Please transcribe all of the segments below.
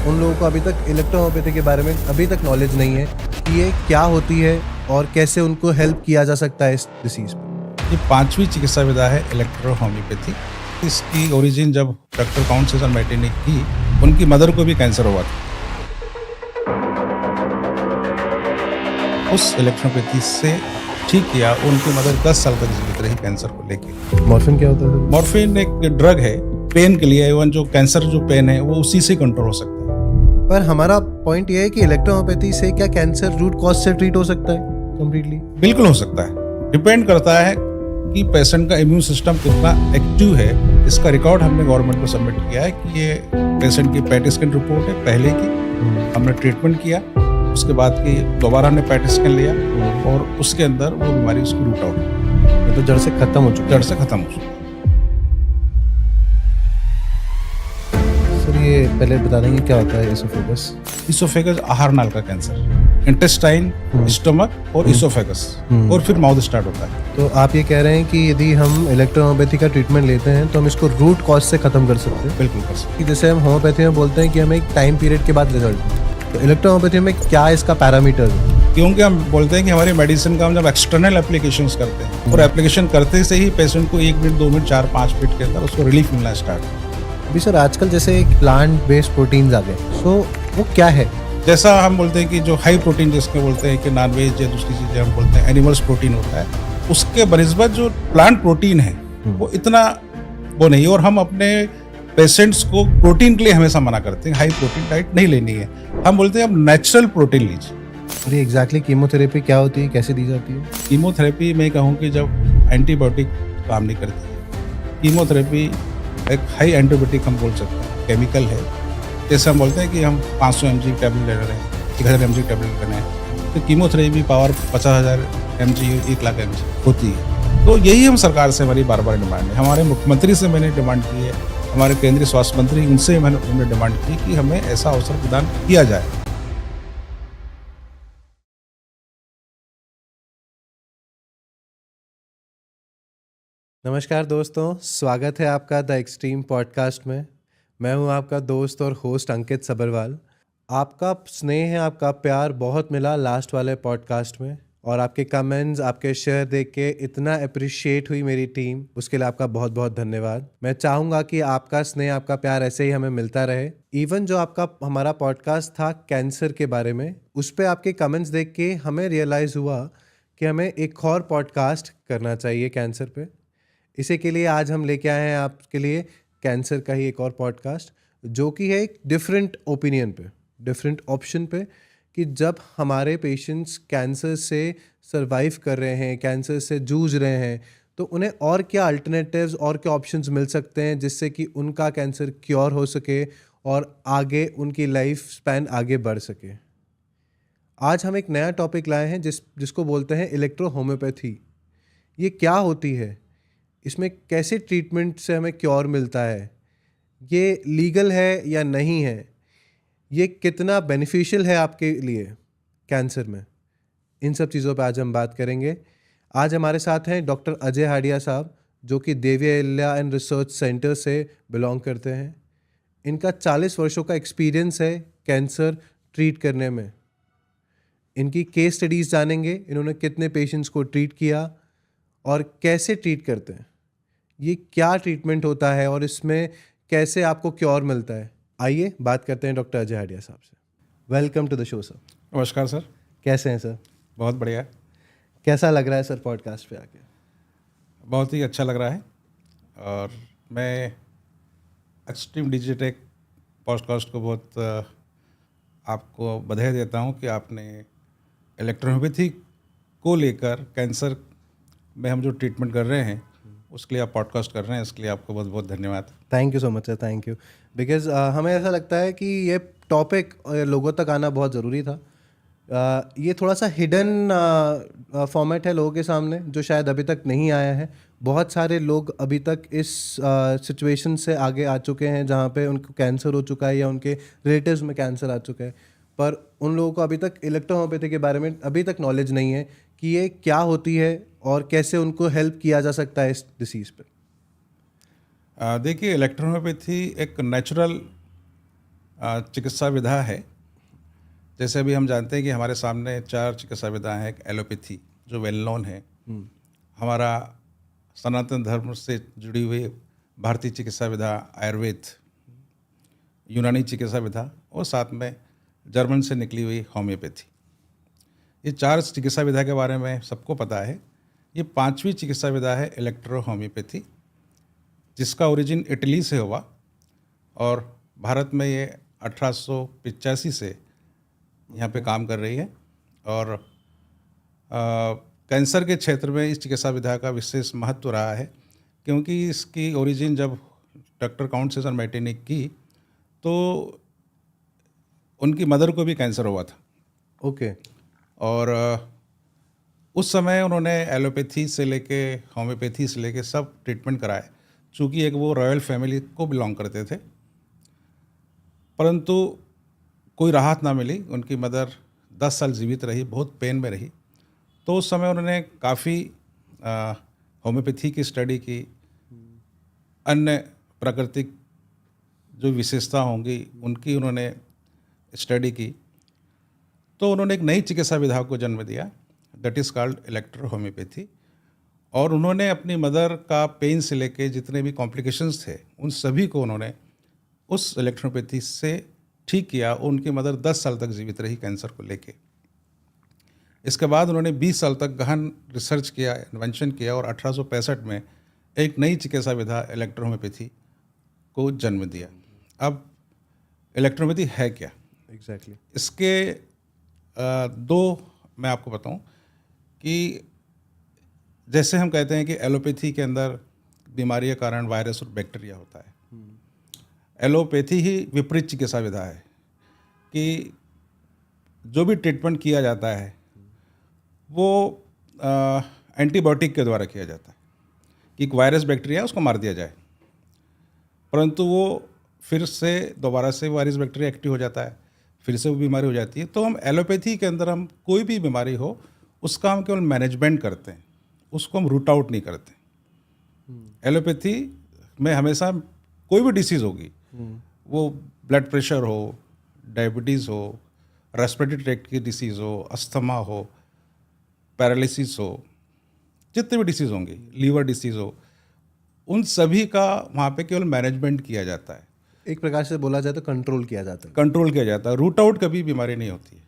उन लोगों को अभी तक इलेक्ट्रोहोम्योपैथी के बारे में अभी तक नॉलेज नहीं है कि ये क्या होती है और कैसे उनको हेल्प किया जा सकता है इस डिसीज़ में। ये 5वीं चिकित्सा विधा है इलेक्ट्रोहोम्योपैथी। इसकी ओरिजिन जब डॉक्टर काउंट सेजर मैटी ने की, उनकी मदर को भी कैंसर हुआ था। उस इलेक्ट्रोहोम्योपैथी से ठीक किया। उनकी मदर 10 साल तक जीवित रही कैंसर को लेके। मॉर्फिन क्या होता है? मॉर्फिन एक ड्रग है पेन के लिए। इवन जो कैंसर जो पेन है वो उसी से कंट्रोल हो सकता है। पर हमारा पॉइंट ये है कि इलेक्ट्रोहोम्योपैथी से क्या कैंसर रूट कॉज से ट्रीट हो सकता है कम्प्लीटली? बिल्कुल हो सकता है। डिपेंड करता है कि पेशेंट का इम्यून सिस्टम कितना एक्टिव है। इसका रिकॉर्ड हमने गवर्नमेंट को सबमिट किया है कि ये पेशेंट की पैट स्कैन रिपोर्ट है पहले की, हमने ट्रीटमेंट किया, उसके बाद की दोबारा हमने पैट स्कैन लिया और उसके अंदर वो बीमारी उसकी रूट आउट तो जड़ से खत्म हो चुका है। जड़ से खत्म हो चुकी है। सर ये पहले बता देंगे क्या होता है इसोफेगस? इसोफेगस आहार नाल का कैंसर, इंटेस्टाइन, स्टमक और इसोफेगस और फिर माउथ स्टार्ट होता है। तो आप ये कह रहे हैं कि यदि हम इलेक्ट्रोहोम्योपैथी का ट्रीटमेंट लेते हैं तो हम इसको रूट कॉज से खत्म कर सकते हैं? बिल्कुल कर सकते कि जैसे हम होम्योपैथी में बोलते हैं कि हमें एक टाइम पीरियड के बाद रिजल्ट, तो इलेक्ट्रोहोम्योपैथी में क्या इसका पैरामीटर है? क्योंकि हम बोलते हैं कि हमारी मेडिसिन का हम जब एक्सटर्नल एप्लीकेशंस करते हैं और एप्लीकेशन करते से ही पेशेंट को 1 मिनट 2 मिनट 4-5 मिनट के अंदर उसको रिलीफ मिलना स्टार्ट है। अभी सर आजकल जैसे एक प्लांट बेस्ड प्रोटीन्स आ गए, सो वो क्या है? जैसा हम बोलते हैं कि जो हाई प्रोटीन जिसके बोलते हैं कि नॉनवेज या दूसरी चीजें हम बोलते हैं एनिमल्स प्रोटीन होता है, उसके बनिस्बत जो प्लांट प्रोटीन है वो इतना वो नहीं। और हम अपने पेशेंट्स को प्रोटीन के लिए हमेशा मना करते हैं, हाई प्रोटीन डाइट नहीं लेनी है। हम बोलते हैं आप नेचुरल प्रोटीन लीजिए। और ये एग्जैक्टली कीमोथेरेपी क्या होती है, कैसे दी जाती है? कीमोथेरेपी मैं कहूँ कि जब एंटीबायोटिक काम नहीं करती है, कीमोथेरेपी एक हाई एंटीबायोटिक हम बोल सकते हैं, केमिकल है। जैसे हम बोलते हैं कि हम 500 mg टैबलेट ले रहे हैं, 1000 mg टैबलेट लेना है, तो chemotherapy power 50,000 mg 1 lakh mg होती है। तो यही हम सरकार से हमारी बार बार डिमांड है। हमारे मुख्यमंत्री से मैंने डिमांड की है, हमारे केंद्रीय स्वास्थ्य मंत्री, उनसे हमने डिमांड की कि हमें ऐसा अवसर प्रदान किया जाए। नमस्कार दोस्तों, स्वागत है आपका द एक्सट्रीम पॉडकास्ट में। मैं हूं आपका दोस्त और होस्ट अंकित सबरवाल। आपका स्नेह है, आपका प्यार बहुत मिला लास्ट वाले पॉडकास्ट में, और आपके कमेंट्स, आपके शेयर देख के इतना अप्रिशिएट हुई मेरी टीम, उसके लिए आपका बहुत बहुत धन्यवाद। मैं चाहूँगा कि आपका स्नेह, आपका प्यार ऐसे ही हमें मिलता रहे। इवन जो आपका हमारा पॉडकास्ट था कैंसर के बारे में, उस पर आपके कमेंट्स देख के हमें रियलाइज़ हुआ कि हमें एक और पॉडकास्ट करना चाहिए कैंसर पे। इसी के लिए आज हम लेके आए हैं आपके लिए कैंसर का ही एक और पॉडकास्ट, जो कि है एक डिफरेंट ओपिनियन पे, डिफरेंट ऑप्शन पे, कि जब हमारे पेशेंट्स कैंसर से सरवाइव कर रहे हैं, कैंसर से जूझ रहे हैं, तो उन्हें और क्या अल्टरनेटिव्स और क्या ऑप्शंस मिल सकते हैं जिससे कि उनका कैंसर क्योर हो सके और आगे उनकी लाइफ स्पैन आगे बढ़ सके। आज हम एक नया टॉपिक लाए हैं जिसको बोलते हैं इलेक्ट्रोहोम्योपैथी। ये क्या होती है, इसमें कैसे ट्रीटमेंट से हमें क्योर मिलता है, ये लीगल है या नहीं है, ये कितना बेनिफिशियल है आपके लिए कैंसर में, इन सब चीज़ों पे आज हम बात करेंगे। आज हमारे साथ हैं डॉक्टर अजय हाडिया साहब, जो कि Devi Ahilya and research centre से बिलोंग करते हैं। इनका 40 वर्षों का एक्सपीरियंस है कैंसर ट्रीट करने में। इनकी केस स्टडीज़ जानेंगे, इन्होंने कितने पेशेंट्स को ट्रीट किया और कैसे ट्रीट करते हैं, ये क्या ट्रीटमेंट होता है और इसमें कैसे आपको क्योर मिलता है। आइए बात करते हैं डॉक्टर अजय हाडिया साहब से। Welcome to the show sir. नमस्कार सर। कैसे हैं सर? बहुत बढ़िया। कैसा लग रहा है सर पॉडकास्ट पे आके? बहुत ही अच्छा लग रहा है और मैं एक्सट्रीम डिजिटेक पॉडकास्ट को बहुत आपको बधाई देता हूं कि आपने इलेक्ट्रोहोम्योपैथी को लेकर कैंसर में हम जो ट्रीटमेंट कर रहे हैं उसके लिए आप पॉडकास्ट कर रहे हैं, इसके लिए आपको बहुत बहुत धन्यवाद। Thank you so much sir, thank you. Because हमें ऐसा लगता है कि ये टॉपिक लोगों तक आना बहुत ज़रूरी था। ये थोड़ा सा हिडन फॉर्मेट है लोगों के सामने, जो शायद अभी तक नहीं आया है। बहुत सारे लोग अभी तक इस सिचुएशन से आगे आ चुके हैं जहाँ पे उनको कैंसर हो चुका है या उनके रिलेटिव्स में कैंसर आ चुका है, पर उन लोगों को अभी तक इलेक्ट्रोहोम्योपैथी के बारे में अभी तक नॉलेज नहीं है कि ये क्या होती है और कैसे उनको हेल्प किया जा सकता है इस डिसीज़ पे। देखिए, इलेक्ट्रोहोम्योपैथी एक नेचुरल चिकित्सा विधा है। जैसे अभी हम जानते हैं कि हमारे सामने 4 चिकित्सा विधाएं हैं। एक एलोपैथी जो वेल नोन है, हमारा सनातन धर्म से जुड़ी हुई भारतीय चिकित्सा विधा आयुर्वेद, यूनानी चिकित्सा विधा और साथ में जर्मन से निकली हुई होम्योपैथी। ये 4 चिकित्सा विधा के बारे में सबको पता है। ये 5वीं चिकित्सा विधा है इलेक्ट्रो होम्योपैथी, जिसका ओरिजिन इटली से हुआ और भारत में ये 1885 से यहाँ पे काम कर रही है। और कैंसर के क्षेत्र में इस चिकित्सा विधा का विशेष महत्व रहा है, क्योंकि इसकी ओरिजिन जब डॉक्टर काउंट सीजर मैटे ने की तो उनकी मदर को भी कैंसर हुआ था। ओके। और उस समय उन्होंने एलोपैथी से लेके होम्योपैथी से लेके सब ट्रीटमेंट कराए, चूँकि एक वो रॉयल फैमिली को बिलोंग करते थे, परंतु कोई राहत ना मिली। उनकी मदर 10 साल जीवित रही, बहुत पेन में रही। तो उस समय उन्होंने काफ़ी होम्योपैथी की स्टडी की, अन्य प्राकृतिक जो विशेषता होंगी उनकी उन्होंने स्टडी की। तो उन्होंने एक नई चिकित्सा विधा को जन्म दिया, that is called electro homeopathy. और उन्होंने अपनी मदर का पेन से लेके जितने भी कॉम्प्लिकेशंस थे उन सभी को उन्होंने उस इलेक्ट्रोपैथी से ठीक किया। उनकी मदर 10 साल तक जीवित रही कैंसर को लेके। इसके बाद उन्होंने 20 साल तक गहन रिसर्च किया, इन्वेंशन किया और 1865 में एक नई चिकित्सा विधा इलेक्ट्रो होम्योपैथी को जन्म दिया। अब इलेक्ट्रोपैथी है क्या? एग्जैक्टली इसके दो मैं आपको बताऊं कि जैसे हम कहते हैं कि एलोपैथी के अंदर बीमारी का कारण वायरस और बैक्टीरिया होता है, एलोपैथी ही विपरीत चिकित्सा विधा है कि जो भी ट्रीटमेंट किया जाता है वो एंटीबायोटिक के द्वारा किया जाता है कि एक वायरस बैक्टीरिया उसको मार दिया जाए, परंतु वो फिर से दोबारा से वायरस बैक्टीरिया एक्टिव हो जाता है, फिर से वो बीमारी हो जाती है। तो हम एलोपैथी के अंदर हम कोई भी बीमारी हो उसका हम केवल मैनेजमेंट करते हैं, उसको हम रूट आउट नहीं करते। एलोपैथी में हमेशा कोई भी डिसीज़ होगी, वो ब्लड प्रेशर हो, डायबिटीज़ हो, रेस्पिरेटरी ट्रैक्ट की डिसीज़ हो, अस्थमा हो, पैरालिसिस हो, जितने भी डिसीज़ होंगी, लीवर डिसीज़ हो, उन सभी का वहाँ पे केवल मैनेजमेंट किया जाता है। एक प्रकार से बोला जाए तो कंट्रोल किया जाता है। कंट्रोल किया जाता है, रूट आउट कभी बीमारी नहीं होती है।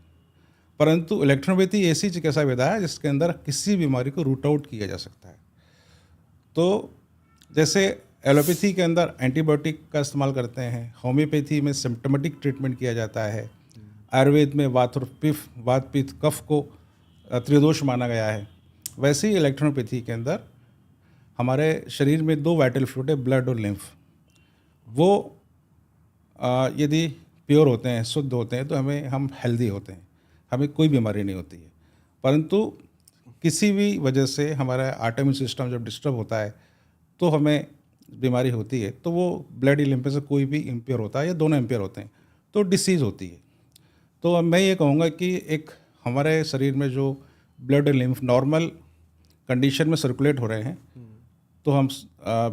परंतु इलेक्ट्रोपैथी ऐसी चिकित्सा विधा है जिसके अंदर किसी बीमारी को रूट आउट किया जा सकता है। तो जैसे एलोपैथी के अंदर एंटीबायोटिक का इस्तेमाल करते हैं, होम्योपैथी में सिम्टोमेटिक ट्रीटमेंट किया जाता है, आयुर्वेद में वात और वात पित्त कफ को त्रिदोष माना गया है, वैसे ही इलेक्ट्रोपैथी के अंदर हमारे शरीर में 2 वाइटल फ्लूइड है, ब्लड और लिम्फ। वो यदि प्योर होते हैं, शुद्ध होते हैं, तो हम हेल्दी होते हैं, हमें कोई बीमारी नहीं होती है। परंतु किसी भी वजह से हमारा ऑटोइम्यून सिस्टम जब डिस्टर्ब होता है तो हमें बीमारी होती है, तो वो ब्लड या लिम्फ से कोई भी इम्प्योर होता है या दोनों इम्प्योर होते हैं तो डिसीज़ होती है। तो अब मैं ये कहूँगा कि एक हमारे शरीर में जो ब्लड और लिम्फ नॉर्मल कंडीशन में सर्कुलेट हो रहे हैं तो हम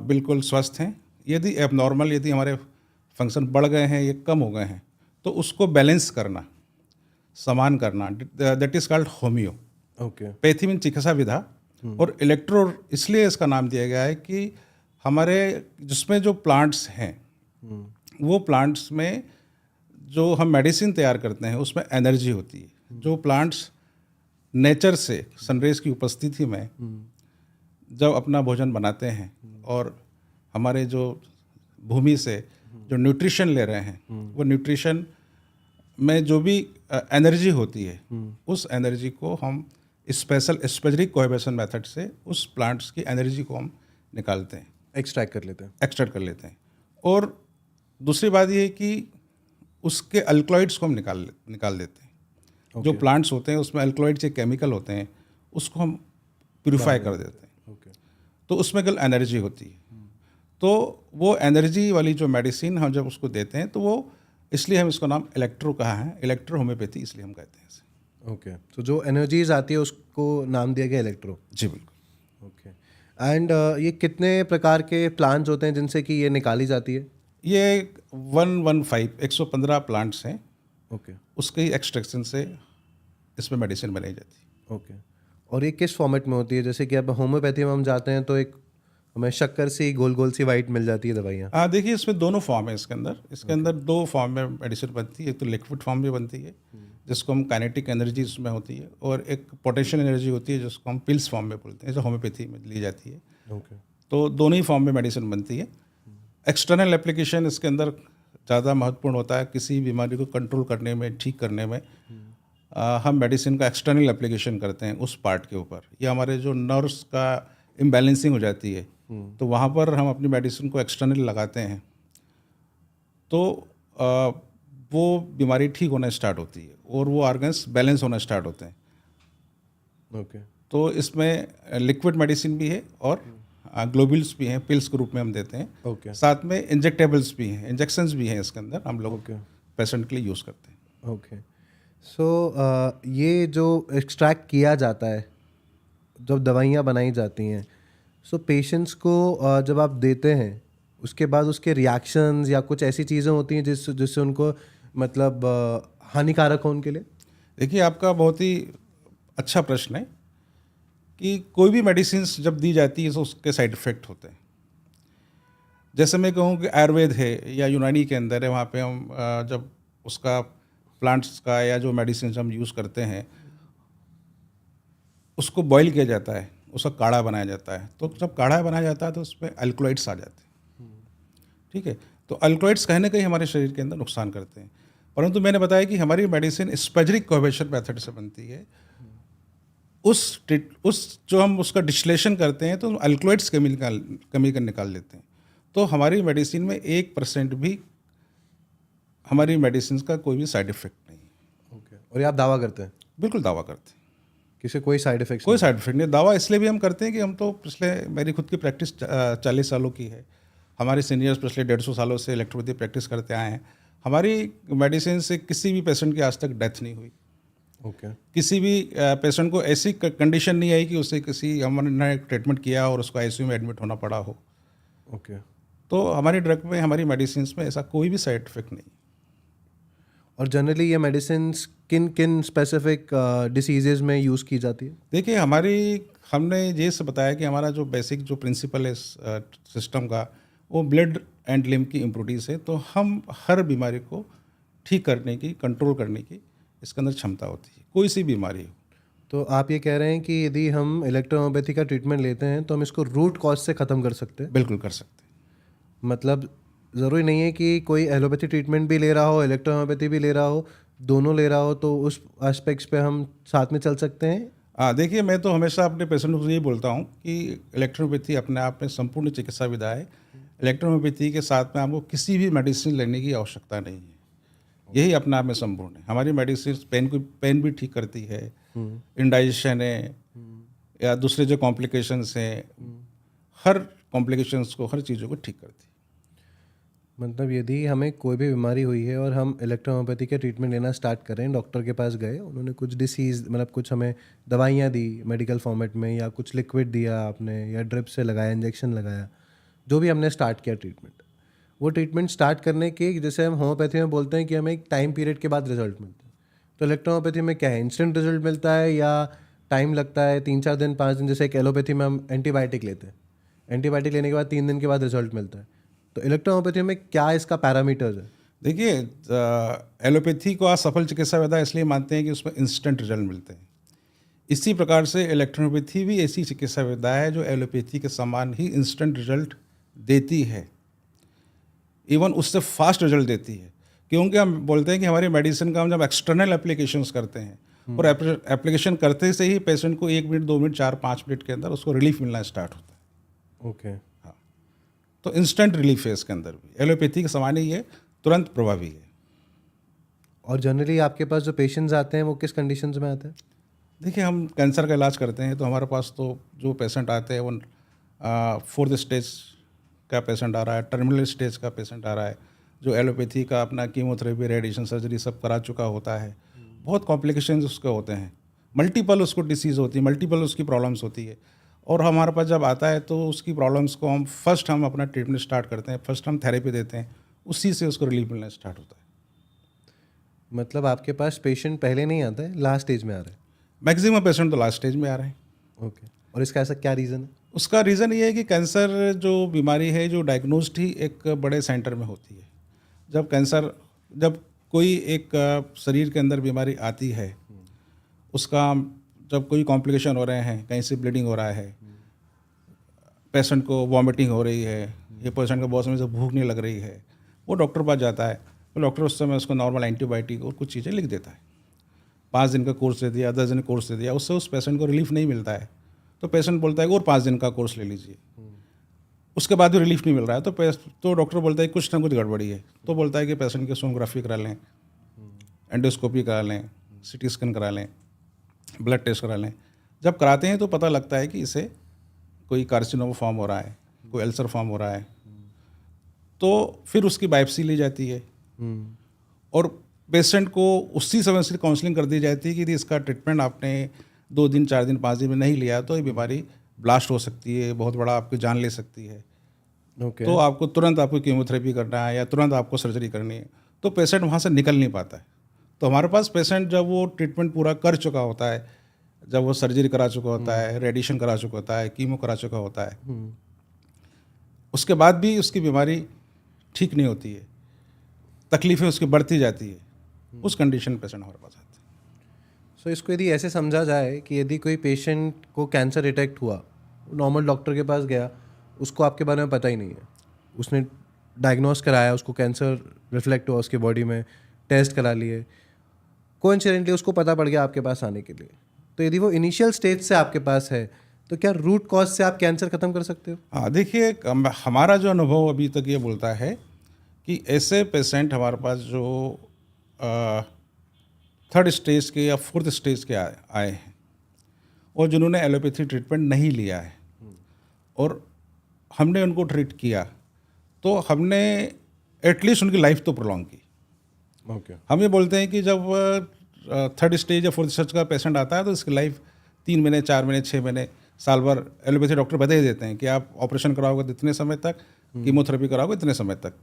बिल्कुल स्वस्थ हैं। यदि एबनॉर्मल, यदि हमारे फंक्शन बढ़ गए हैं या कम हो गए हैं तो उसको बैलेंस करना, समान करना, that is called homeo. Okay. Pathy में चिकित्सा विधा। और इलेक्ट्रो इसलिए इसका नाम दिया गया है कि हमारे जिसमें जो प्लांट्स हैं वो प्लांट्स में जो हम मेडिसिन तैयार करते हैं उसमें एनर्जी होती है। जो प्लांट्स नेचर से सनरेज की उपस्थिति में जब अपना भोजन बनाते हैं और हमारे जो भूमि से जो न्यूट्रिशन ले रहे हैं वो न्यूट्रिशन में जो भी एनर्जी होती है उस एनर्जी को हम स्पेशल स्पेसिफिक कोहेबेशन मेथड से उस प्लांट्स की एनर्जी को हम निकालते हैं, एक्सट्रैक्ट कर लेते हैं। और दूसरी बात ये है कि उसके अल्कलॉइड्स को हम निकाल देते हैं। जो प्लांट्स होते हैं उसमें अल्कलॉइड्स के केमिकल होते हैं, उसको हम प्यूरिफाई कर देते हैं। तो उसमें केवल एनर्जी होती है। तो वो एनर्जी वाली जो मेडिसिन हम जब उसको देते हैं तो वो, इसलिए हम इसका नाम इलेक्ट्रो कहा है, इलेक्ट्रो होम्योपैथी इसलिए हम कहते हैं इसे। ओके। तो जो एनर्जीज आती है उसको नाम दिया गया इलेक्ट्रो। जी बिल्कुल। ओके। एंड ये कितने प्रकार के प्लांट्स होते हैं जिनसे कि ये निकाली जाती है? ये 115 प्लांट्स हैं, ओके उसके ही एक्सट्रैक्शन से इसमें मेडिसिन बनाई जाती है। ओके। और ये किस फॉर्मेट में होती है? जैसे कि अब होम्योपैथी में हम जाते हैं तो एक हमें शक्कर सी गोल गोल सी वाइट मिल जाती है दवाइयाँ। हाँ, देखिए इसमें दोनों फॉर्म है इसके अंदर। इसके अंदर 2 फॉर्म में मेडिसिन बनती है। एक तो लिक्विड फॉर्म में बनती है जिसको हम काइनेटिक एनर्जी उसमें होती है, और एक पोटेंशियल एनर्जी होती है जिसको हम पिल्स फॉर्म में बोलते हैं, जो होम्योपैथी में ली जाती है। ओके तो दोनों ही फॉर्म में मेडिसिन बनती है। एक्सटर्नल एप्लीकेशन इसके अंदर ज़्यादा महत्वपूर्ण होता है। किसी बीमारी को कंट्रोल करने में, ठीक करने में हम मेडिसिन का एक्सटर्नल एप्लीकेशन करते हैं उस पार्ट के ऊपर, या हमारे जो नर्व्स का इम्बैलेंसिंग हो जाती है तो वहाँ पर हम अपनी मेडिसिन को एक्सटर्नल लगाते हैं, तो वो बीमारी ठीक होना स्टार्ट होती है और वो ऑर्गन्स बैलेंस होना स्टार्ट होते हैं। ओके तो इसमें लिक्विड मेडिसिन भी है और ग्लोबुल्स भी हैं, पिल्स के रूप में हम देते हैं। ओके साथ में इंजेक्टेबल्स भी हैं, इंजेक्शंस भी हैं इसके अंदर, हम लोग ओके पेशेंट के लिए यूज़ करते हैं। ओके। सो ये जो एक्सट्रैक्ट किया जाता है, जब दवाइयाँ बनाई जाती हैं, सो पेशेंट्स को जब आप देते हैं उसके बाद उसके रिएक्शंस या कुछ ऐसी चीज़ें होती हैं जिससे उनको मतलब हानिकारक हो उनके लिए? देखिए, आपका बहुत ही अच्छा प्रश्न है कि कोई भी मेडिसिन जब दी जाती है तो उसके साइड इफ़ेक्ट होते हैं। जैसे मैं कहूँ कि आयुर्वेद है या यूनानी के अंदर है, वहाँ पे हम जब उसका प्लांट्स का या जो मेडिसिन हम यूज़ करते हैं उसको बॉईल किया जाता है, उसका काढ़ा बनाया जाता है। तो जब काढ़ा बनाया जाता है तो उसमें अल्कलॉइड्स आ जाते हैं, ठीक है। तो अल्कलॉइड्स कहीं ना कहीं हमारे शरीर के अंदर नुकसान करते हैं, परंतु मैंने बताया कि हमारी मेडिसिन स्पेजरिक कोहेशन मेथड से बनती है। उस जो हम उसका डिस्टिलेशन करते हैं तो अल्कलॉइड्स कमी कर निकाल लेते हैं। तो हमारी मेडिसिन में 1% भी हमारी मेडिसिन का कोई भी साइड इफेक्ट नहीं है। ओके। और ये आप दावा करते हैं बिल्कुल दावा करते हैं, किसी कोई साइड इफेक्ट? कोई साइड इफेक्ट नहीं। दावा इसलिए भी हम करते हैं कि हम तो मेरी खुद की प्रैक्टिस 40 सालों की है, हमारे सीनियर्स पिछले 150 सालों से इलेक्ट्रोपैथी प्रैक्टिस करते आए हैं। हमारी मेडिसिन से किसी भी पेशेंट की आज तक डेथ नहीं हुई। ओके किसी भी पेशेंट को ऐसी कंडीशन नहीं आई कि उसे किसी हमने ट्रीटमेंट किया और उसको आईसीयू में एडमिट होना पड़ा हो। ओके। तो हमारी ड्रग में, हमारी मेडिसिन में ऐसा कोई भी साइड इफेक्ट नहीं। और जनरली ये मेडिसिन किन किन स्पेसिफिक डिसीजेज में यूज़ की जाती है? देखिए, हमने ये से बताया कि हमारा जो बेसिक जो प्रिंसिपल है सिस्टम का, वो ब्लड एंड लिम्फ की इम्प्रूविटीज़ है। तो हम हर बीमारी को ठीक करने की, कंट्रोल करने की इसके अंदर क्षमता होती है, कोई सी बीमारी हो। तो आप ये कह रहे हैं कि यदि हम इलेक्ट्रोहोम्योपैथी का ट्रीटमेंट लेते हैं तो हम इसको रूट कॉज से ख़त्म कर सकते हैं? बिल्कुल कर सकते हैं। मतलब ज़रूरी नहीं है कि कोई एलोपैथी ट्रीटमेंट भी ले रहा हो, इलेक्ट्रोहोम्योपैथी भी ले रहा हो, दोनों ले रहा हो, तो उस एस्पेक्ट्स पे हम साथ में चल सकते हैं? हाँ, देखिए, मैं तो हमेशा अपने पेशेंट को यही बोलता हूँ कि इलेक्ट्रोपैथी अपने आप में संपूर्ण चिकित्सा विधा है। इलेक्ट्रोपैथी के साथ में आपको किसी भी मेडिसिन लेने की आवश्यकता नहीं है, यही अपने आप में संपूर्ण है। हमारी मेडिसिन पेन भी ठीक करती है, इंडाइजेशन है या दूसरे जो कॉम्प्लिकेशंस हैं, हर कॉम्प्लिकेशंस को, हर चीज़ों को ठीक करती है। मतलब यदि हमें कोई भी बीमारी हुई है और हम इलेक्ट्रोहोम्योपैथी के ट्रीटमेंट लेना स्टार्ट करें, डॉक्टर के पास गए, उन्होंने कुछ डिसीज़ मतलब कुछ हमें दवाइयाँ दी मेडिकल फॉर्मेट में, या कुछ लिक्विड दिया आपने, या ड्रिप से लगाया, इंजेक्शन लगाया, जो भी हमने स्टार्ट किया ट्रीटमेंट, वो ट्रीटमेंट स्टार्ट करने के, जैसे हम होम्योपैथी में बोलते हैं कि हमें एक टाइम पीरियड के बाद रिजल्ट मिलता है, तो इलेक्ट्रोहोम्योपैथी में क्या है, इंस्टेंट रिजल्ट मिलता है या टाइम लगता है 3-4 दिन 5 दिन? जैसे एक एलोपैथी में हम एंटीबायोटिक लेते हैं, एंटीबायोटिक लेने के बाद 3 दिन के बाद रिजल्ट मिलता है, तो इलेक्ट्रोहोम्योपैथी में क्या इसका पैरामीटर्स है? देखिए, एलोपैथी को आज सफल चिकित्सा विधा इसलिए मानते हैं कि उसमें इंस्टेंट रिजल्ट मिलते हैं। इसी प्रकार से इलेक्ट्रोपैथी भी ऐसी चिकित्सा विधा है जो एलोपैथी के समान ही इंस्टेंट रिजल्ट देती है, इवन उससे फास्ट रिजल्ट देती है। क्योंकि हम बोलते हैं कि हमारी मेडिसिन का हम जब एक्सटर्नल एप्लीकेशंस करते हैं और एप्लीकेशन करते से ही पेशेंट को 1 मिनट, 2 मिनट, 4-5 मिनट के अंदर उसको रिलीफ मिलना स्टार्ट होता है। ओके। हाँ, तो इंस्टेंट रिलीफ है इसके अंदर भी, एलोपैथी के समान ही है, तुरंत प्रभावी है। और जनरली आपके पास जो पेशेंट्स आते हैं वो किस कंडीशंस में आते हैं? देखिए, हम कैंसर का इलाज करते हैं तो हमारे पास तो जो पेशेंट आते हैं वो 4th स्टेज का पेशेंट आ रहा है, टर्मिनल स्टेज का पेशेंट आ रहा है, जो एलोपैथी का अपना कीमोथेरेपी, रेडिएशन, सर्जरी सब करा चुका होता है। बहुत कॉम्प्लिकेशंस उसके होते हैं, मल्टीपल उसको डिसीज़ होती है, मल्टीपल उसकी प्रॉब्लम्स होती है। और हमारे पास जब आता है तो उसकी प्रॉब्लम्स को हम अपना ट्रीटमेंट स्टार्ट करते हैं, फर्स्ट हम थेरेपी देते हैं, उसी से उसको रिलीफ मिलना स्टार्ट होता है। मतलब आपके पास पेशेंट पहले नहीं आता है, लास्ट स्टेज में आ रहा है? मैक्सिमम पेशेंट तो लास्ट स्टेज में आ रहे हैं। ओके। और इसका ऐसा क्या रीज़न है? उसका रीज़न ये है कि कैंसर जो बीमारी है जो डायग्नोस्ड ही एक बड़े सेंटर में होती है। जब कोई एक शरीर के अंदर बीमारी आती है, उसका जब कोई कॉम्प्लिकेशन हो रहे हैं, कहीं से ब्लीडिंग हो रहा है, पेशेंट को वॉमिटिंग हो रही है, ये पेशेंट को बहुत समय से भूख नहीं लग रही है, वो डॉक्टर पास जाता है, तो डॉक्टर उस समय उसको नॉर्मल एंटीबायोटिक और कुछ चीज़ें लिख देता है। 5 दिन का कोर्स दे दिया, 10 दिन का कोर्स दे दिया, उससे उस पेशेंट को रिलीफ नहीं मिलता है, तो पेशेंट बोलता है कि और 5 दिन का कोर्स ले लीजिए। उसके बाद भी रिलीफ नहीं मिल रहा है, तो डॉक्टर बोलता है कुछ ना कुछ गड़बड़ी है, तो बोलता है कि पेशेंट की सोनोग्राफी करा लें, एंडोस्कोपी करा लें, सीटी स्कैन करा लें, ब्लड टेस्ट करा लें। जब कराते हैं तो पता लगता है कि इसे कोई कार्सिनोमा फॉर्म हो रहा है, कोई अल्सर फॉर्म हो रहा है, तो फिर उसकी बायोप्सी ली जाती है और पेशेंट को उसी समय से काउंसलिंग कर दी जाती है कि यदि इसका ट्रीटमेंट आपने 2 दिन, 4 दिन, 5 दिन में नहीं लिया तो ये बीमारी ब्लास्ट हो सकती है, बहुत बड़ा आपकी जान ले सकती है। ओके। तो आपको तुरंत आपको कीमोथेरेपी करना है या तुरंत आपको सर्जरी करनी है, तो पेशेंट वहाँ से निकल नहीं पाता है। तो हमारे पास पेशेंट जब वो ट्रीटमेंट पूरा कर चुका होता है, जब वो सर्जरी करा चुका होता है, रेडिएशन करा चुका होता है, कीमो करा चुका होता है, उसके बाद भी उसकी बीमारी ठीक नहीं होती है, तकलीफ़ें उसकी बढ़ती जाती है, उस कंडीशन में पेशेंट हमारे पास आता है। सो इसको यदि ऐसे समझा जाए कि यदि कोई पेशेंट को कैंसर डिटेक्ट हुआ, नॉर्मल डॉक्टर के पास गया, उसको आपके बारे में पता ही नहीं है, उसने डायग्नोस कराया, उसको कैंसर रिफ्लेक्ट हुआ उसकी बॉडी में, टेस्ट करा लिए, कोइंसिडेंटली उसको पता पड़ गया आपके पास आने के लिए, तो यदि वो इनिशियल स्टेज से आपके पास है तो क्या रूट कॉज से आप कैंसर ख़त्म कर सकते हो? हाँ, देखिए हमारा जो अनुभव अभी तक ये बोलता है कि ऐसे पेशेंट हमारे पास जो 3rd स्टेज के या 4th स्टेज के आए हैं और जिन्होंने एलोपैथी ट्रीटमेंट नहीं लिया है और हमने उनको ट्रीट किया, तो हमने एटलीस्ट उनकी लाइफ तो प्रोलॉन्ग की। ओके। हम ये बोलते हैं कि जब 3rd स्टेज या 4th स्टेज का पेशेंट आता है तो इसकी लाइफ 3 महीने, 4 महीने, 6 महीने, साल भर एलोपैथी डॉक्टर बता ही देते हैं कि आप ऑपरेशन कराओगे तो इतने समय तक, कीमोथेरेपी कराओगे इतने समय तक,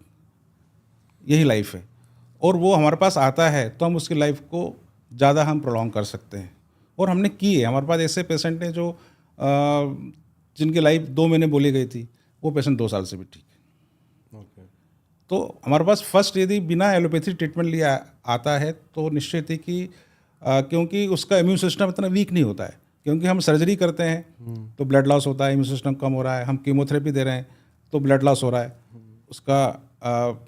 यही लाइफ है। और वो हमारे पास आता है तो हम उसकी लाइफ को ज़्यादा हम प्रोलॉन्ग कर सकते हैं, और हमने की है। हमारे पास ऐसे पेशेंट हैं जो जिनकी लाइफ 2 महीने बोली गई थी, वो पेशेंट 2 साल से भी ठीक है। ओके। तो हमारे पास फर्स्ट यदि बिना एलोपैथी ट्रीटमेंट लिया आता है तो निश्चित ही कि क्योंकि उसका इम्यून सिस्टम इतना वीक नहीं होता है, क्योंकि हम सर्जरी करते हैं तो ब्लड लॉस होता है, इम्यून सिस्टम कम हो रहा है, हम कीमोथेरेपी दे रहे हैं तो ब्लड लॉस हो रहा है, उसका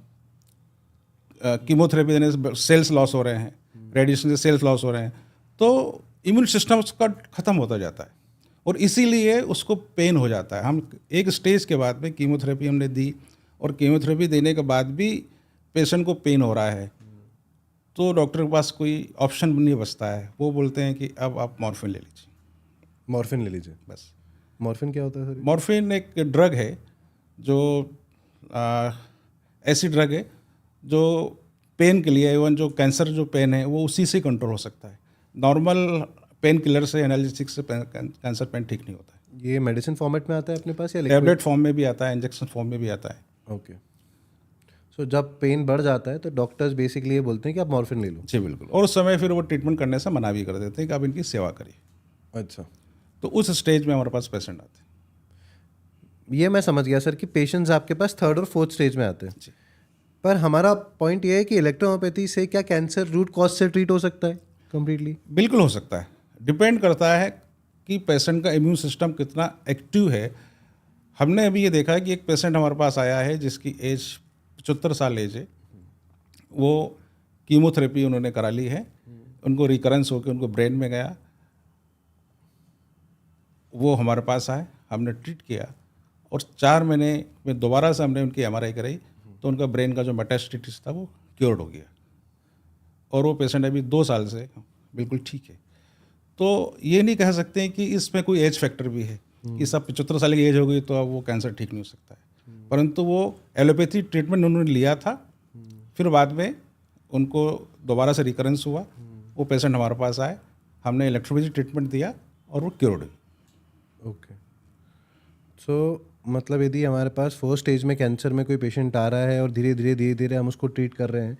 कीमोथेरेपी देने से सेल्स लॉस हो रहे हैं, रेडिएशन से सेल्स लॉस हो रहे हैं, तो इम्यून सिस्टम उसका ख़त्म होता जाता है और इसीलिए उसको पेन हो जाता है। हम एक स्टेज के बाद में कीमोथेरेपी हमने दी और कीमोथेरेपी देने के बाद भी पेशेंट को पेन हो रहा है, तो डॉक्टर के पास कोई ऑप्शन नहीं बचता है, वो बोलते हैं कि अब आप मॉर्फिन ले लीजिए। मॉर्फिन ले लीजिए। बस। मॉर्फिन क्या होता है सर? मॉर्फिन एक ड्रग है जो ऐसी ड्रग है जो पेन के लिए, इवन जो कैंसर जो पेन है वो उसी से कंट्रोल हो सकता है। नॉर्मल पेन किलर से, एनालिसिक से कैंसर पेन ठीक नहीं होता है। ये मेडिसिन फॉर्मेट में आता है अपने पास या टैबलेट फॉर्म में भी आता है, इंजेक्शन फॉर्म में भी आता है। ओके। सो जब पेन बढ़ जाता है तो डॉक्टर्स बेसिकली ये बोलते हैं कि आप मॉर्फिन ले लो। जी बिल्कुल, और उस समय फिर वो ट्रीटमेंट करने से मना भी कर देते हैं कि आप इनकी सेवा करिए। अच्छा। तो उस स्टेज में हमारे पास पेशेंट आते हैं। ये मैं समझ गया सर कि पेशेंट्स आपके पास 3rd और 4th स्टेज में आते हैं। जी। पर हमारा पॉइंट ये है कि इलेक्ट्रोहोम्योपैथी से क्या कैंसर रूट कॉज से ट्रीट हो सकता है कम्प्लीटली? बिल्कुल हो सकता है, डिपेंड करता है कि पेशेंट का इम्यून सिस्टम कितना एक्टिव है। हमने अभी ये देखा है कि एक पेशेंट हमारे पास आया है जिसकी एज 75 साल एज है, वो कीमोथेरेपी उन्होंने करा ली है, उनको रिकरेंस होकर उनको ब्रेन में गया, वो हमारे पास आए, हमने ट्रीट किया और 4 महीने में दोबारा से हमने उनकी MRI कराई तो उनका ब्रेन का जो मेटास्टेसिस था वो क्योर्ड हो गया और वो पेशेंट अभी 2 साल से बिल्कुल ठीक है। तो ये नहीं कह सकते हैं कि इसमें कोई एज फैक्टर भी है कि सब 75 साल की एज हो गई तो अब वो कैंसर ठीक नहीं हो सकता है, परंतु वो एलोपैथी ट्रीटमेंट उन्होंने लिया था, फिर बाद में उनको दोबारा से रिकरेंस हुआ, वो पेशेंट हमारे पास आए, हमने इलेक्ट्रोफिजिक ट्रीटमेंट दिया और वो क्योर्ड हुई। ओके। सो मतलब यदि हमारे पास फर्स्ट स्टेज में कैंसर में कोई पेशेंट आ रहा है और धीरे धीरे हम उसको ट्रीट कर रहे हैं,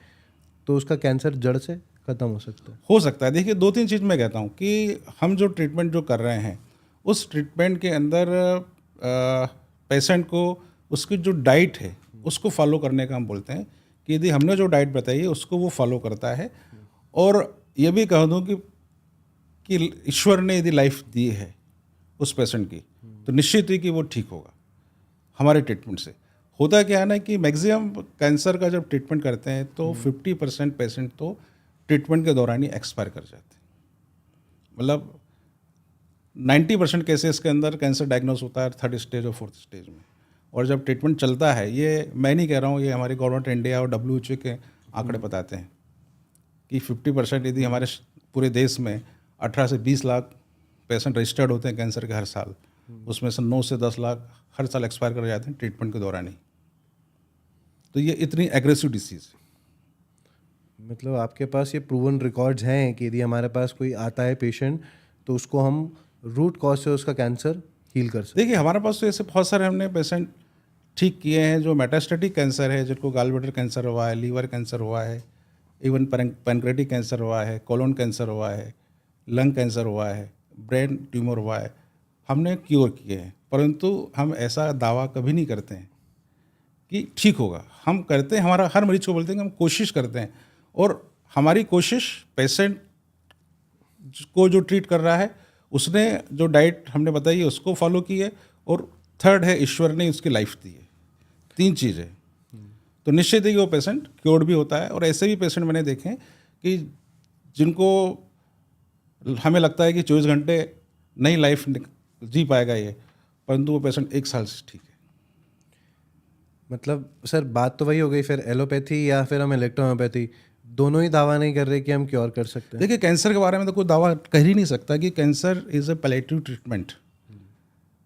तो उसका कैंसर जड़ से ख़त्म हो सकता है? हो सकता है। देखिए, 2-3 चीज़ मैं कहता हूँ कि हम जो ट्रीटमेंट जो कर रहे हैं, उस ट्रीटमेंट के अंदर पेशेंट को उसकी जो डाइट है, उसको फॉलो करने का हम बोलते हैं कि यदि हमने जो डाइट बताई है, उसको वो फॉलो करता है। और ये भी कह दूँ कि ईश्वर ने यदि लाइफ दी है उस पेशेंट की, तो निश्चित ही कि वो ठीक होगा हमारे ट्रीटमेंट से। होता क्या है ना कि मैक्सिमम कैंसर का जब ट्रीटमेंट करते हैं तो 50% पेशेंट तो ट्रीटमेंट के दौरान ही एक्सपायर कर जाते हैं। मतलब 90% केसेस के अंदर कैंसर डायग्नोस होता है 3rd स्टेज और 4th स्टेज में। और जब ट्रीटमेंट चलता है, ये मैं नहीं कह रहा हूँ, ये हमारी गवर्नमेंट इंडिया और WHO के आंकड़े बताते हैं कि 50% यदि हमारे पूरे देश में 18 से 20 लाख पेशेंट रजिस्टर्ड होते हैं कैंसर के हर साल, उसमें से 9 से 10 लाख हर साल एक्सपायर कर जाते हैं ट्रीटमेंट के दौरान ही। तो ये इतनी एग्रेसिव डिसीज़ है। मतलब आपके पास ये प्रूवन रिकॉर्ड्स हैं कि यदि हमारे पास कोई आता है पेशेंट, तो उसको हम रूट कॉज से उसका कैंसर हील कर सकते देखिए, हमारे पास तो ऐसे बहुत सारे हमने पेशेंट ठीक किए हैं जो मेटास्टेटिक कैंसर है, जिनको गाल ब्लैडर कैंसर हुआ है, लीवर कैंसर हुआ है, इवन पैनक्रेटिक कैंसर हुआ है, कोलोन कैंसर हुआ है, लंग कैंसर हुआ है, ब्रेन ट्यूमर हुआ है, हमने क्योर किए हैं। परंतु हम ऐसा दावा कभी नहीं करते हैं कि ठीक होगा। हम करते हैं, हमारा हर मरीज को बोलते हैं कि हम कोशिश करते हैं, और हमारी कोशिश पेशेंट को जो ट्रीट कर रहा है उसने जो डाइट हमने बताई है उसको फॉलो की है, और 3rd है ईश्वर ने उसकी लाइफ दी है। 3 चीज़ है। तो निश्चित है कि वो पेशेंट क्योर्ड भी होता है। और ऐसे भी पेशेंट मैंने देखे हैं कि जिनको हमें लगता है कि 24 घंटे नहीं लाइफ जी पाएगा ये, परंतु वो पेशेंट 1 साल से ठीक है। मतलब सर, बात तो वही हो गई फिर, एलोपैथी या फिर हम इलेक्ट्रोहोम्योपैथी, दोनों ही दावा नहीं कर रहे कि हम क्योर कर सकते हैं। देखिए, कैंसर के बारे में तो कोई दावा कर ही नहीं सकता कि cancer is a palliative treatment.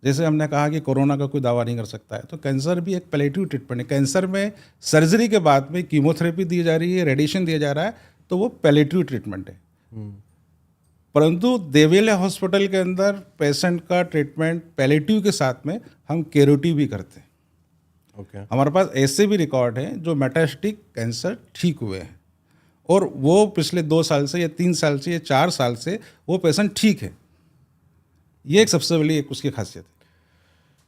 जैसे हमने कहा कि कोरोना का कोई दावा नहीं कर सकता है, तो कैंसर भी एक पैलेटिव ट्रीटमेंट है। कैंसर में सर्जरी के बाद में कीमोथेरेपी दी जा रही है, रेडिएशन दिया जा रहा है, तो वो पैलेटिव ट्रीटमेंट है। परंतु देवेला हॉस्पिटल के अंदर पेशेंट का ट्रीटमेंट पैलेटिव के साथ में हम क्यूरेटिव भी करते हैं। ओके। हमारे पास ऐसे भी रिकॉर्ड हैं जो मेटास्टेटिक कैंसर ठीक हुए हैं, और वो पिछले 2 साल से या 3 साल से या 4 साल से वो पेशेंट ठीक है। ये एक सबसे बड़ी एक उसकी खासियत है।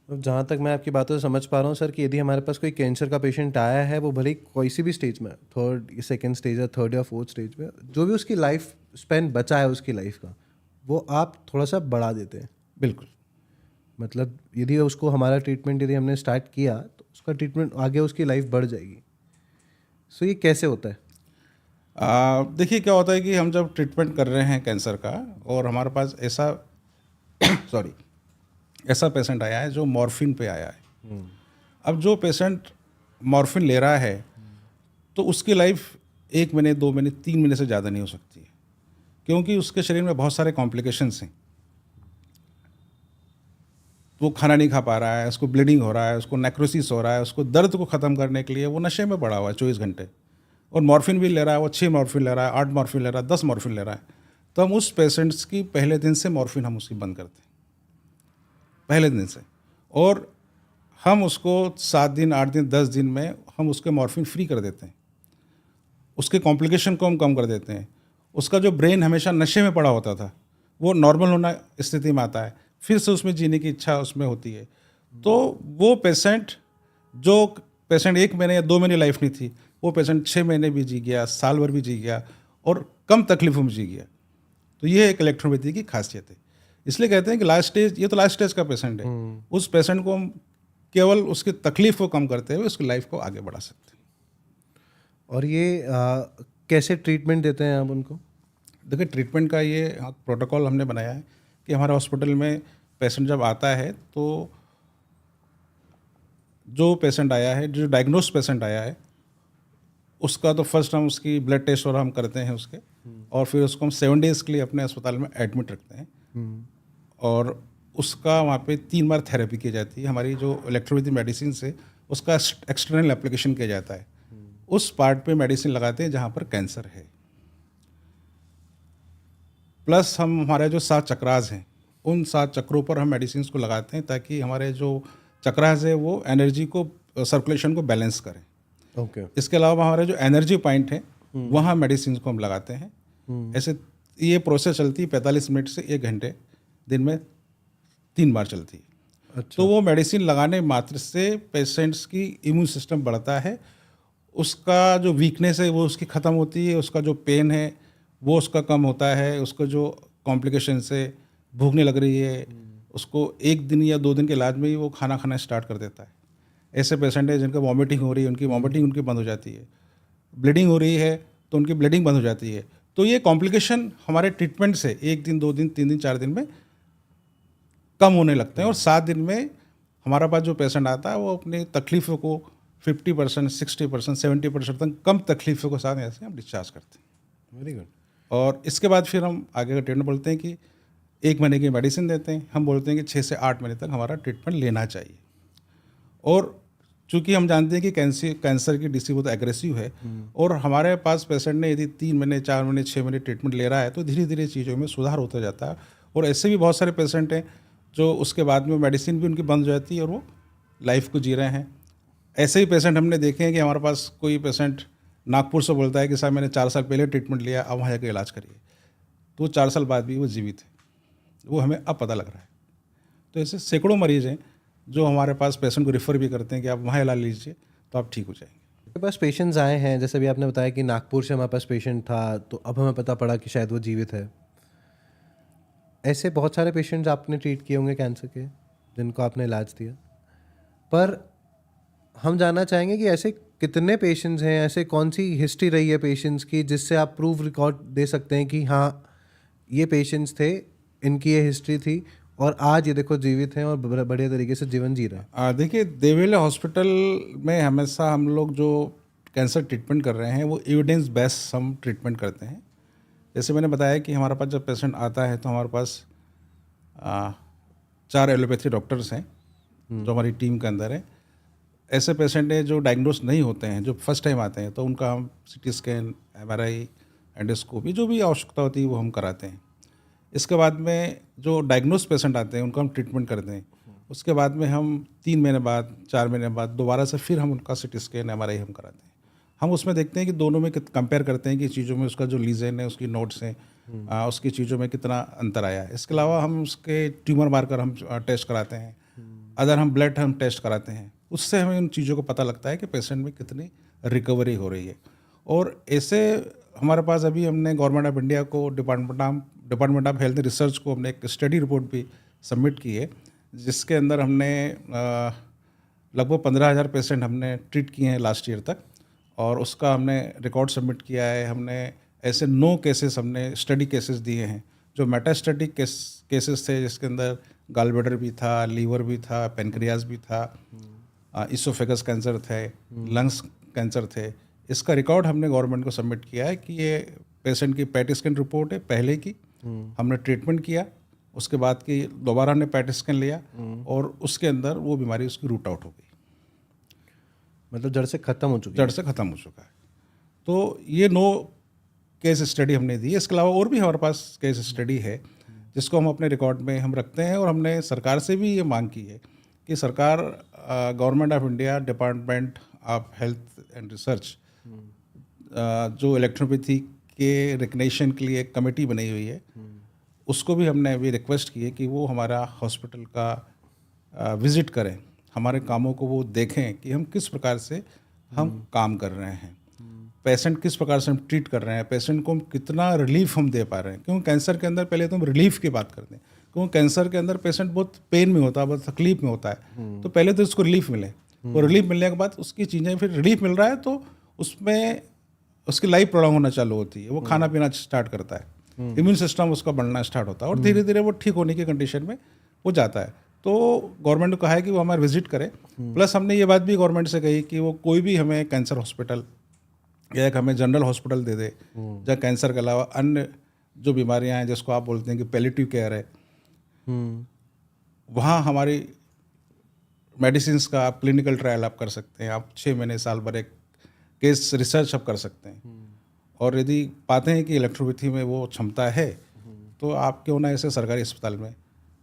अब जहाँ तक मैं आपकी बातों से समझ पा रहा हूँ सर, कि यदि हमारे पास कोई कैंसर का पेशेंट आया है, वो भले ही कोई सी भी स्टेज में, 3rd, 2nd स्टेज या 3rd या 4th स्टेज में, जो भी उसकी लाइफ स्पेन बचा है उसकी लाइफ का, वो आप थोड़ा सा बढ़ा देते हैं। बिल्कुल। मतलब यदि उसको हमारा ट्रीटमेंट यदि हमने स्टार्ट किया, तो उसका ट्रीटमेंट आगे उसकी लाइफ बढ़ जाएगी। सो ये कैसे होता है? देखिए, क्या होता है कि हम जब ट्रीटमेंट कर रहे हैं कैंसर का, और हमारे पास ऐसा ऐसा पेशेंट आया है जो मॉर्फिन पे आया है। अब जो पेशेंट मॉर्फिन ले रहा है, तो उसकी लाइफ 1 महीने, 2 महीने, 3 महीने से ज़्यादा नहीं हो सकती है, क्योंकि उसके शरीर में बहुत सारे कॉम्प्लिकेशंस हैं। वो खाना नहीं खा पा रहा है, उसको ब्लीडिंग हो रहा है, उसको नेक्रोसिस हो रहा है, उसको दर्द को ख़त्म करने के लिए वो नशे में पड़ा हुआ है 24 घंटे, और मॉर्फिन भी ले रहा है। वो 6 मॉर्फिन ले रहा है, 8 मॉर्फिन ले रहा है, 10 मॉर्फिन ले रहा है। तो हम उस पेशेंट्स की पहले दिन से मॉर्फिन हम उसकी बंद करते हैं, पहले दिन से। और हम उसको 7 दिन, 8 दिन, 10 दिन में हम उसके मॉर्फिन फ्री कर देते हैं। उसके कॉम्प्लिकेशन को हम कम कर देते हैं। उसका जो ब्रेन हमेशा नशे में पड़ा होता था, वो नॉर्मल होना स्थिति में आता है, फिर से उसमें जीने की इच्छा उसमें होती है। तो वो पेशेंट, जो पेशेंट 1 महीने या 2 महीने लाइफ नहीं थी, वो पेशेंट 6 महीने भी जी गया, साल भर भी जी गया, और कम तकलीफों में जी गया। तो ये एक इलेक्ट्रोपैथी की खासियत है। इसलिए कहते हैं कि लास्ट स्टेज, ये तो लास्ट स्टेज का पेशेंट है, उस पेशेंट को हम केवल उसकी तकलीफ को कम करते हुए उसकी लाइफ को आगे बढ़ा सकते हैं। और ये कैसे ट्रीटमेंट देते हैं आप उनको? देखिए, ट्रीटमेंट का ये प्रोटोकॉल हमने बनाया है कि हमारे हॉस्पिटल में पेशेंट जब आता है, तो जो पेशेंट आया है, जो डायग्नोस पेशेंट आया है, उसका तो फर्स्ट हम उसकी ब्लड टेस्ट और हम करते हैं उसके, और फिर उसको हम 7 डेज़ के लिए अपने अस्पताल में एडमिट रखते हैं, और उसका वहाँ पे 3 बार थेरेपी की जाती है। हमारी जो इलेक्ट्रोपैथी मेडिसिन से उसका एक्सटर्नल एप्लीकेशन किया जाता है। उस पार्ट पे मेडिसिन लगाते हैं जहाँ पर कैंसर है। प्लस हम हमारे जो 7 चक्रास हैं, उन 7 चक्रों पर हम मेडिसिन को लगाते हैं, ताकि हमारे जो चक्रा से वो एनर्जी को सर्कुलेशन को बैलेंस करें। ओके। इसके अलावा हमारे जो एनर्जी पॉइंट है वहाँ मेडिसिन को हम लगाते हैं। ऐसे ये प्रोसेस चलती है 45 मिनट से 1 घंटे, दिन में 3 बार चलती है। अच्छा। तो वो मेडिसिन लगाने मात्र से पेशेंट्स की इम्यून सिस्टम बढ़ता है, उसका जो वीकनेस है वो उसकी ख़त्म होती है, उसका जो पेन है वो उसका कम होता है, उसको जो कॉम्प्लिकेशन से भूखने लग रही है उसको 1 दिन या 2 दिन के इलाज में ही वो खाना खाना स्टार्ट कर देता है। ऐसे पेशेंट है जिनका वॉमिटिंग हो रही है, उनकी वॉमिटिंग उनकी बंद हो जाती है, ब्लीडिंग हो रही है तो उनकी ब्लीडिंग बंद हो जाती है। तो ये कॉम्प्लिकेशन हमारे ट्रीटमेंट से 1 दिन 2 दिन 3 दिन 4 दिन में कम होने लगते हैं, और 7 दिन में हमारा पास जो पेशेंट आता है वो अपनी तकलीफ़ों को 50%, 60%, 70% तक कम तकलीफ़ों के साथ ऐसे हम डिस्चार्ज करते हैं। Very good. और इसके बाद फिर हम आगे का ट्रीटमेंट बोलते हैं कि 1 महीने की मेडिसिन देते हैं। हम बोलते हैं कि 6 से 8 महीने तक हमारा ट्रीटमेंट लेना चाहिए। और चूँकि हम जानते हैं कि कैंसर की डिसीज बहुत एग्रेसिव है, और हमारे पास पेशेंट ने यदि 3 महीने 4 महीने 6 महीने ट्रीटमेंट ले रहा है तो धीरे धीरे चीज़ों में सुधार होता जाता है। और ऐसे भी बहुत सारे पेशेंट हैं जो उसके बाद में मेडिसिन भी उनकी बंद हो जाती है और वो लाइफ को जी रहे हैं। ऐसे ही पेशेंट हमने देखे हैं कि हमारे पास कोई पेशेंट नागपुर से बोलता है कि साहब मैंने 4 साल पहले ट्रीटमेंट लिया, अब वहाँ जाकर इलाज करिए, तो 4 साल बाद भी वो जीवित है, वो हमें अब पता लग रहा है। तो ऐसे सैकड़ों मरीज़ हैं जो हमारे पास पेशेंट को रेफ़र भी करते हैं कि आप वहाँ इलाज लीजिए तो आप ठीक हो जाएंगे। मेरे पास पेशेंट्स आए हैं, जैसे भी आपने बताया कि नागपुर से हमारे पास पेशेंट था, तो अब हमें पता पड़ा कि शायद वो जीवित है। ऐसे बहुत सारे पेशेंट्स आपने ट्रीट किए होंगे कैंसर के, जिनको आपने इलाज दिया, पर हम जानना चाहेंगे कि ऐसे कितने पेशेंट्स हैं, ऐसे कौन सी हिस्ट्री रही है पेशेंट्स की जिससे आप प्रूफ रिकॉर्ड दे सकते हैं कि हाँ ये पेशेंट्स थे, इनकी ये हिस्ट्री थी और आज ये देखो जीवित हैं और बढ़िया तरीके से जीवन जी रहे हैं। देखिए, देवेले हॉस्पिटल में हमेशा हम लोग जो कैंसर ट्रीटमेंट कर रहे हैं वो एविडेंस बेस्ड हम ट्रीटमेंट करते हैं। जैसे मैंने बताया कि हमारे पास जब पेशेंट आता है तो हमारे पास 4 एलोपैथी डॉक्टर्स हैं जो हमारी टीम के अंदर है। ऐसे पेशेंट हैं जो डायग्नोस नहीं होते हैं, जो फर्स्ट टाइम आते हैं, तो उनका हम CT स्कैन, MRI, एंडोस्कोपी जो भी आवश्यकता होती है वो हम कराते हैं। इसके बाद में जो डायग्नोस पेशेंट आते हैं उनका हम ट्रीटमेंट करते हैं। उसके बाद में हम 3 महीने बाद 4 महीने बाद दोबारा से फिर हम उनका CT स्कैन, MRI हम कराते हैं। हम उसमें देखते हैं कि दोनों में कंपेयर करते हैं कि चीज़ों में उसका जो लीजन है, उसकी नोट्स हैं, उसकी चीज़ों में कितना अंतर आया है। इसके अलावा हम उसके ट्यूमर मार्कर हम टेस्ट कराते हैं, अदर हम ब्लड हम टेस्ट कराते हैं। उससे हमें उन चीज़ों को पता लगता है कि पेशेंट में कितनी रिकवरी हो रही है। और ऐसे हमारे पास अभी हमने गवर्नमेंट ऑफ इंडिया को डिपार्टमेंट ऑफ हेल्थ रिसर्च को हमने एक स्टडी रिपोर्ट भी सबमिट की है, जिसके अंदर हमने लगभग 15,000 पेशेंट हमने ट्रीट किए हैं लास्ट ईयर तक, और उसका हमने रिकॉर्ड सबमिट किया है। हमने ऐसे 9 केसेस हमने स्टडी केसेस दिए हैं जो मेटास्टेटिक केसेस थे, जिसके अंदर गॉलब्लैडर भी था, लीवर भी था, पेनक्रियाज भी था, इसोफेगस कैंसर थे, लंग्स कैंसर थे। इसका रिकॉर्ड हमने गवर्नमेंट को सबमिट किया है कि ये पेशेंट की पैट स्कैन रिपोर्ट है पहले की, हमने ट्रीटमेंट किया, उसके बाद की दोबारा हमने पैट स्कैन लिया और उसके अंदर वो बीमारी उसकी रूट आउट हो गई, मतलब जड़ से ख़त्म हो चुकी है। जड़ से ख़त्म हो चुका है। तो ये 9 केस स्टडी हमने दी। इसके अलावा और भी हमारे पास केस स्टडी है जिसको हम अपने रिकॉर्ड में हम रखते हैं, और हमने सरकार से भी ये मांग की है कि सरकार, government of India, department of health and research जो इलेक्ट्रोपैथी के रिकग्निशन के लिए एक कमेटी बनी हुई है, उसको भी हमने अभी रिक्वेस्ट की है कि वो हमारा हॉस्पिटल का विज़िट करें, हमारे कामों को वो देखें कि हम किस प्रकार से हम काम कर रहे हैं, पेशेंट किस प्रकार से हम ट्रीट कर रहे हैं, पेशेंट को हम कितना रिलीफ हम दे पा रहे हैं। क्योंकि कैंसर के अंदर पहले तो हम रिलीफ की बात करते हैं, क्योंकि कैंसर के अंदर पेशेंट बहुत पेन में होता है, बहुत तकलीफ में होता है, तो पहले तो उसको रिलीफ मिले, और रिलीफ मिलने के बाद उसकी चीज़ें फिर रिलीफ मिल रहा है तो उसमें उसकी लाइफ प्रोलॉन्ग होना चालू होती है, वो खाना पीना स्टार्ट करता है, इम्यून सिस्टम उसका बढ़ना स्टार्ट होता है, और धीरे धीरे वो ठीक होने की कंडीशन में वो जाता है। तो गवर्नमेंट को कहा है कि वो हमारे विजिट करे। प्लस हमने ये बात भी गवर्नमेंट से कही कि वो कोई भी हमें कैंसर हॉस्पिटल या एक हमें जनरल हॉस्पिटल दे दे, जहाँ कैंसर के अलावा अन्य जो बीमारियां हैं जिसको आप बोलते हैं कि पैलिएटिव केयर है, वहाँ हमारी मेडिसिन्स का आप क्लिनिकल ट्रायल आप कर सकते हैं, आप 6 महीने साल भर एक केस रिसर्च आप कर सकते हैं, और यदि पाते हैं कि इलेक्ट्रोपैथी में वो क्षमता है तो आप क्यों ना इसे सरकारी अस्पताल में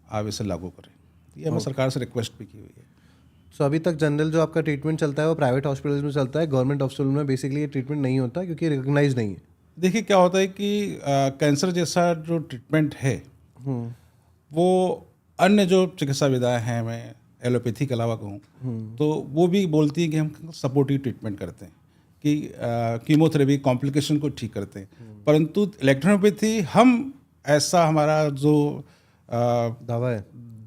आप इसे लागू करें। ये हमें सरकार से रिक्वेस्ट भी की हुई है। सो अभी तक जनरल जो आपका ट्रीटमेंट चलता है वो प्राइवेट हॉस्पिटल्स में चलता है, गवर्नमेंट हॉस्पिटल में बेसिकली ये ट्रीटमेंट नहीं होता क्योंकि रिकॉग्नाइज नहीं है। देखिए क्या होता है कि कैंसर जैसा जो ट्रीटमेंट है वो अन्य जो चिकित्सा विधाएं हैं, मैं एलोपैथी के अलावा कहूँ तो वो भी बोलती है कि हम सपोर्टिव ट्रीटमेंट करते हैं, कि कीमोथेरेपी कॉम्प्लिकेशन को ठीक करते हैं। परंतु इलेक्ट्रोपैथी हम ऐसा हमारा जो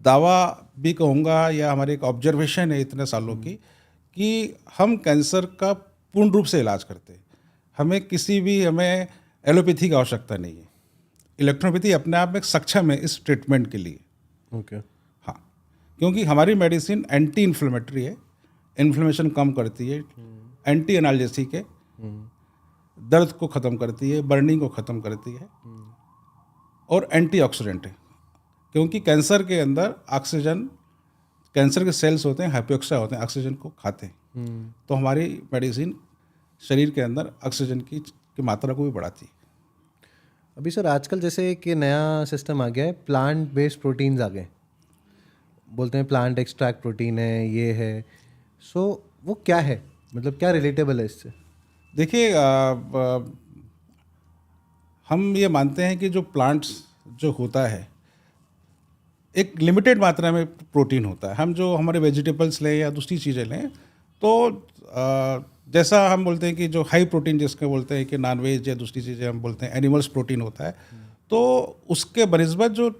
दावा भी कहूँगा या हमारी एक ऑब्जर्वेशन है इतने सालों की, कि हम कैंसर का पूर्ण रूप से इलाज करते हैं। हमें हमें एलोपैथी की आवश्यकता नहीं है। इलेक्ट्रोपैथी अपने आप में सक्षम है इस ट्रीटमेंट के लिए। ओके। हाँ, क्योंकि हमारी मेडिसिन एंटी इन्फ्लेमेटरी है, इन्फ्लेमेशन कम करती है, एंटी एनाल्जेसिक है, दर्द को ख़त्म करती है, बर्निंग को ख़त्म करती है, और एंटीऑक्सीडेंट है। क्योंकि कैंसर के अंदर ऑक्सीजन, कैंसर के सेल्स होते हैं हाइपोक्सिया होते हैं, ऑक्सीजन को खाते हैं। तो हमारी मेडिसिन शरीर के अंदर ऑक्सीजन की मात्रा को भी बढ़ाती है। अभी सर आजकल जैसे एक ये नया सिस्टम आ गया है, प्लांट बेस्ड प्रोटीन्स आ गए, बोलते हैं प्लांट एक्सट्रैक्ट प्रोटीन है, ये है। सो वो क्या है, मतलब क्या रिलेटेबल है इससे? देखिए हम ये मानते हैं कि जो प्लांट्स जो होता है एक लिमिटेड मात्रा में प्रोटीन होता है। हम जो हमारे वेजिटेबल्स लें या दूसरी चीज़ें लें तो जैसा हम बोलते हैं कि जो हाई प्रोटीन जिसके बोलते हैं कि नॉनवेज या दूसरी चीज़ें हम बोलते हैं एनिमल्स प्रोटीन होता है, तो उसके बनिस्बत जो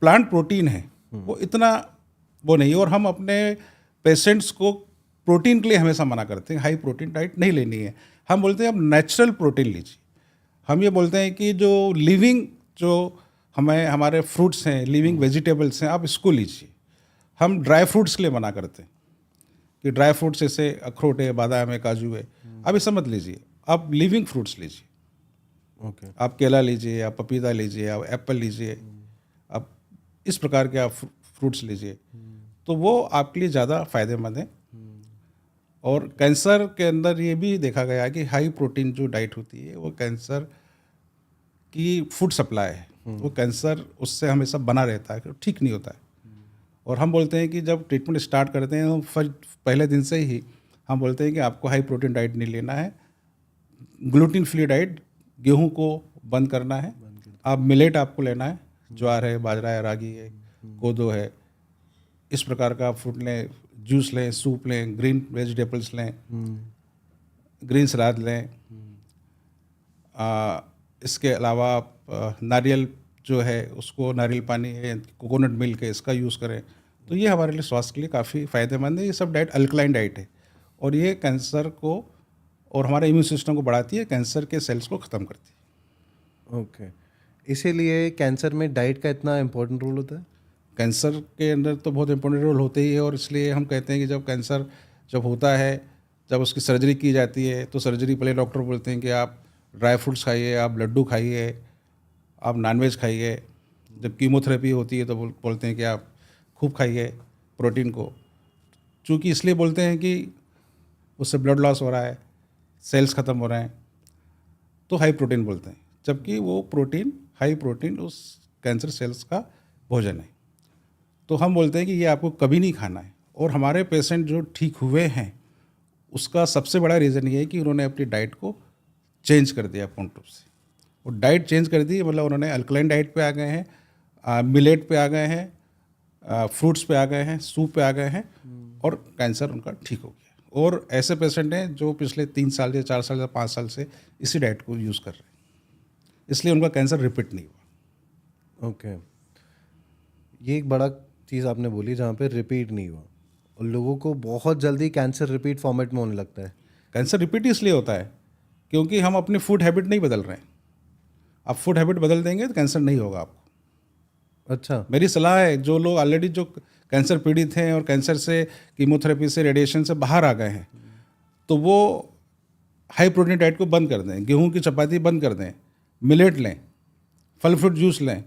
प्लांट प्रोटीन है वो इतना वो नहीं है। और हम अपने पेशेंट्स को प्रोटीन के लिए हमेशा मना करते हैं, हाई प्रोटीन डाइट नहीं लेनी है। हम बोलते हैं आप नेचुरल प्रोटीन लीजिए। हम ये बोलते हैं कि जो लिविंग जो हमारे फ्रूट्स हैं, लिविंग वेजिटेबल्स हैं, आप इसको लीजिए। हम ड्राई फ्रूट्स के लिए मना करते हैं कि ड्राई फ्रूट्स जैसे अखरोट है, बादाम है, काजू है, आप इसे मत लीजिए, आप लिविंग फ्रूट्स लीजिए। ओके। आप केला लीजिए, आप पपीता लीजिए, आप एप्पल लीजिए, आप इस प्रकार के आप फ्रूट्स लीजिए, तो वो आपके लिए ज़्यादा फायदेमंद है। और कैंसर के अंदर ये भी देखा गया है कि हाई प्रोटीन जो डाइट होती है वो कैंसर की फूड सप्लाई है, वो कैंसर उससे हमेशा बना रहता है, ठीक नहीं होता है। और हम बोलते हैं कि जब ट्रीटमेंट स्टार्ट करते हैं तो पहले दिन से ही हम बोलते हैं कि आपको हाई प्रोटीन डाइट नहीं लेना है, ग्लूटीन फ्री डाइट, गेहूं को बंद करना है, आप मिलेट आपको लेना है, ज्वार है, बाजरा है, रागी है, कोदो है, इस प्रकार का आप फ्रूट लें, जूस लें, सूप लें, ग्रीन वेजिटेबल्स लें, ग्रीन सलाद लें। इसके अलावा आप नारियल जो है उसको, नारियल पानी है, कोकोनट मिल्क है, इसका यूज़ करें। तो ये हमारे लिए स्वास्थ्य के लिए काफ़ी फ़ायदेमंद है। ये सब डाइट अल्कलाइन डाइट है और ये कैंसर को और हमारे इम्यून सिस्टम को बढ़ाती है, कैंसर के सेल्स को ख़त्म करती है। ओके। इसीलिए कैंसर में डाइट का इतना इम्पोर्टेंट रोल होता है? कैंसर के अंदर तो बहुत इंपॉर्टेंट रोल होते ही है, और इसलिए हम कहते हैं कि जब कैंसर जब होता है, जब उसकी सर्जरी की जाती है, तो सर्जरी पहले डॉक्टर बोलते हैं कि आप ड्राई फ्रूट्स खाइए, आप लड्डू खाइए, आप नॉनवेज खाइए। जब कीमोथेरेपी होती है तो बोलते हैं कि आप खूब खाइए प्रोटीन को, चूँकि इसलिए बोलते हैं कि उससे ब्लड लॉस हो रहा है, सेल्स ख़त्म हो रहे हैं, तो हाई प्रोटीन बोलते हैं। जबकि वो प्रोटीन, हाई प्रोटीन उस कैंसर सेल्स का भोजन है। तो हम बोलते हैं कि ये आपको कभी नहीं खाना है। और हमारे पेशेंट जो ठीक हुए हैं उसका सबसे बड़ा रीज़न ये है कि उन्होंने अपनी डाइट को चेंज कर दिया पूर्ण रूप से। वो डाइट चेंज कर दी, मतलब उन्होंने अल्कलाइन डाइट पे आ गए हैं, मिलेट पे आ गए हैं, फ्रूट्स पे आ गए हैं, सूप पे आ गए हैं, और कैंसर उनका ठीक हो गया। और ऐसे पेशेंट हैं जो पिछले 3 साल या 4 साल या 5 साल से इसी डाइट को यूज़ कर रहे हैं, इसलिए उनका कैंसर रिपीट नहीं हुआ। ओके। ये एक बड़ा चीज़ आपने बोली जहाँ पे रिपीट नहीं हुआ, और लोगों को बहुत जल्दी कैंसर रिपीट फॉर्मेट में होने लगता है। कैंसर रिपीट इसलिए होता है क्योंकि हम अपनी फूड हैबिट नहीं बदल रहे हैं। आप फूड हैबिट बदल देंगे तो कैंसर नहीं होगा आपको। अच्छा। मेरी सलाह है, जो लोग ऑलरेडी जो कैंसर पीड़ित हैं और कैंसर से, कीमोथेरेपी से, रेडिएशन से बाहर आ गए हैं, तो वो हाई प्रोटीन डाइट को बंद कर दें, गेहूं की चपाती बंद कर दें, मिलेट लें, फल फ्रूट जूस लें,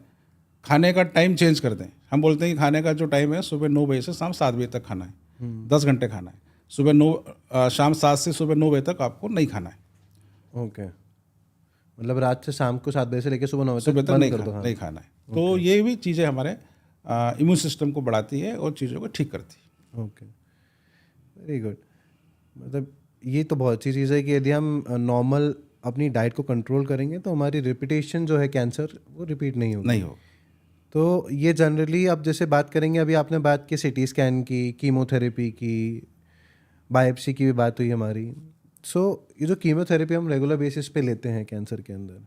खाने का टाइम चेंज कर दें। हम बोलते हैं कि खाने का जो टाइम है सुबह 9 बजे से शाम 7 बजे तक खाना है, 10 घंटे खाना है। शाम 7 से सुबह 9 बजे तक आपको नहीं खाना है। ओके। मतलब रात से शाम को 7 बजे से लेकर सुबह 9 बजे सुबह तक तक बंद नहीं कर दो। नहीं खाना है। तो ये भी चीज़ें हमारे इम्यून सिस्टम को बढ़ाती है और चीज़ों को ठीक करती है। ओके। Very good. मतलब ये तो बहुत अच्छी चीज़ है कि यदि हम नॉर्मल अपनी डाइट को कंट्रोल करेंगे तो हमारी रिपीटेशन जो है कैंसर वो रिपीट नहीं होगी। नहीं हो। तो ये जनरली अब जैसे बात करेंगे, अभी आपने बात की सिटी स्कैन की, कीमोथेरेपी की, बायोप्सी की भी बात हुई हमारी। सो ये जो कीमोथेरेपी हम रेगुलर बेसिस पे लेते हैं कैंसर के अंदर,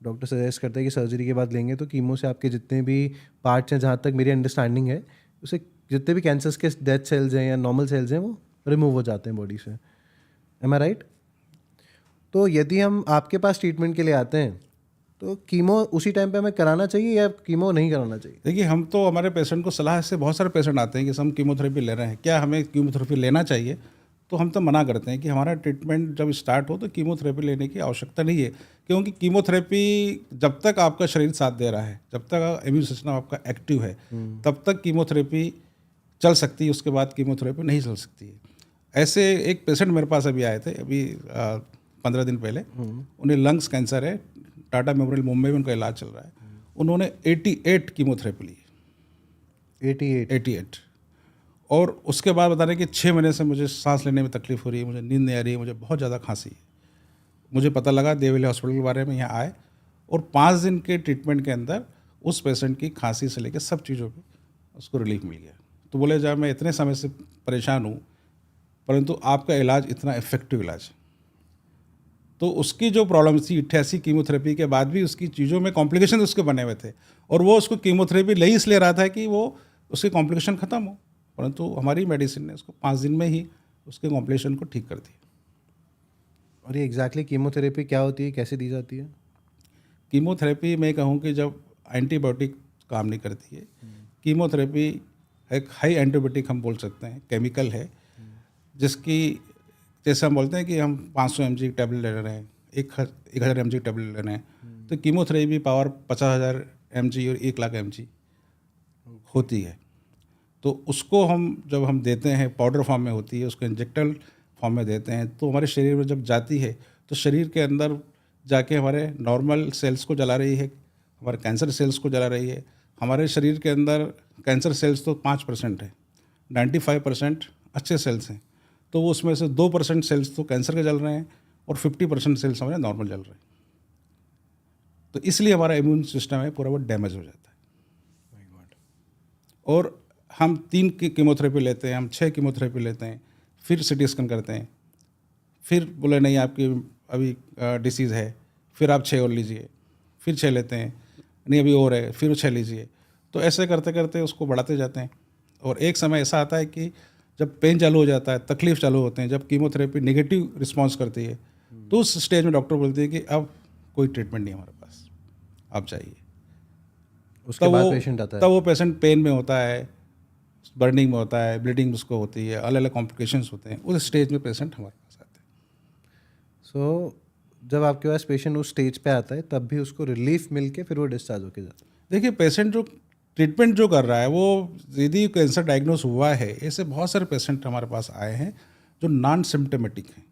डॉक्टर सजेस्ट करता है कि सर्जरी के बाद लेंगे तो कीमो से आपके जितने भी पार्ट्स हैं, जहाँ तक मेरी अंडरस्टैंडिंग है, उसे जितने भी कैंसर्स के डेथ सेल्स हैं या नॉर्मल सेल्स हैं वो रिमूव हो जाते हैं बॉडी से। एम आई राइट? तो यदि हम आपके पास ट्रीटमेंट के लिए आते हैं तो कीमो उसी टाइम पे हमें कराना चाहिए या कीमो नहीं कराना चाहिए? देखिए, हम तो हमारे पेशेंट को सलाह से, बहुत सारे पेशेंट आते हैं कि हम कीमोथेरेपी ले रहे हैं, क्या हमें कीमोथेरेपी लेना चाहिए? तो हम तो मना करते हैं कि हमारा ट्रीटमेंट जब स्टार्ट हो तो कीमोथेरेपी लेने की आवश्यकता नहीं है, क्योंकि कीमोथेरेपी जब तक आपका शरीर साथ दे रहा है, जब तक इम्यून सिस्टम आपका एक्टिव है, तब तक कीमोथेरेपी चल सकती है, उसके बाद कीमोथेरेपी नहीं चल सकती है। ऐसे एक पेशेंट मेरे पास अभी आए थे, अभी 15 दिन पहले। उन्हें लंग्स कैंसर है, टाटा मेमोरियल मुंबई में उनका इलाज चल रहा है। उन्होंने 88 कीमोथेरेपी ली, 88। और उसके बाद बता रहे कि 6 महीने से मुझे सांस लेने में तकलीफ हो रही है, मुझे नींद नहीं आ रही है, मुझे बहुत ज़्यादा खांसी है। मुझे पता लगा, देवली हॉस्पिटल के बारे में यहाँ आए, और 5 दिन के ट्रीटमेंट के अंदर उस पेशेंट की खांसी से लेकर सब चीज़ों पे उसको रिलीफ मिल गया। तो बोले, जब मैं इतने समय से परेशान हूँ, परंतु आपका इलाज इतना इफेक्टिव इलाज है। तो उसकी जो प्रॉब्लम थी 88 कीमोथेरेपी के बाद भी, उसकी चीज़ों में कॉम्प्लिकेशन उसके बने हुए थे, और वो उसको कीमोथेरेपी ले इसलिए रहा था कि वो उसके कॉम्प्लिकेशन ख़त्म हो, परंतु हमारी मेडिसिन ने उसको 5 दिन में ही उसके कॉम्प्लिकेशन को ठीक कर दिया। और ये एग्जैक्टली कीमोथेरेपी क्या होती है, कैसे दी जाती है? कीमोथेरेपी मैं कहूँ कि जब एंटीबायोटिक काम नहीं करती है, कीमोथेरेपी एक हाई एंटीबायोटिक हम बोल सकते हैं, केमिकल है, जिसकी जैसे हम बोलते हैं कि हम 500 mg टैबलेट ले रहे हैं, 1000 mg टैबलेट ले रहे हैं, तो कीमोथेरेपी पावर 50,000 mg और 1,00,000 mg होती है। तो उसको जब हम देते हैं, पाउडर फॉर्म में होती है, उसको इंजेक्टल फॉर्म में देते हैं, तो हमारे शरीर में जब जाती है तो शरीर के अंदर जाके हमारे नॉर्मल सेल्स को जला रही है, हमारे कैंसर सेल्स को जला रही है। हमारे शरीर के अंदर कैंसर सेल्स तो 5% है, 95% अच्छे सेल्स हैं, तो वो उसमें से 2% सेल्स तो कैंसर के जल रहे हैं और 50% सेल्स हमारे नॉर्मल जल रहे हैं। तो इसलिए हमारा इम्यून सिस्टम है पूरा वो डैमेज हो जाता है। और हम 3 की कीमोथेरेपी लेते हैं, हम 6 कीमोथेरेपी लेते हैं, फिर सिटी स्कैन करते हैं, फिर बोले नहीं आपकी अभी डिसीज़ है, फिर आप 6 और लीजिए, फिर 6 लेते हैं, नहीं अभी और है, फिर 6 लीजिए। तो ऐसे करते करते उसको बढ़ाते जाते हैं, और एक समय ऐसा आता है कि जब पेन चालू हो जाता है, तकलीफ चालू होते हैं, जब कीमोथेरेपी नेगेटिव रिस्पॉन्स करती है, तो उस स्टेज में डॉक्टर बोलते हैं कि अब कोई ट्रीटमेंट नहीं हमारे पास, आप चाहिए। उसके बाद पेशेंट आता है। तब वो पेशेंट पेन में होता है, बर्निंग में होता है, ब्लीडिंग उसको होती है, अलग अलग कॉम्प्लिकेशंस होते हैं, उस स्टेज में पेशेंट हमारे पास आते हैं। सो जब आपके पास पेशेंट उस स्टेज पे आता है तब भी उसको रिलीफ मिल के फिर वो डिस्चार्ज होके जाता है? देखिए, पेशेंट जो ट्रीटमेंट जो कर रहा है, वो यदि कैंसर डायग्नोस हुआ है, ऐसे बहुत सारे पेशेंट हमारे पास आए हैं जो नॉन सिम्टमेटिक हैं,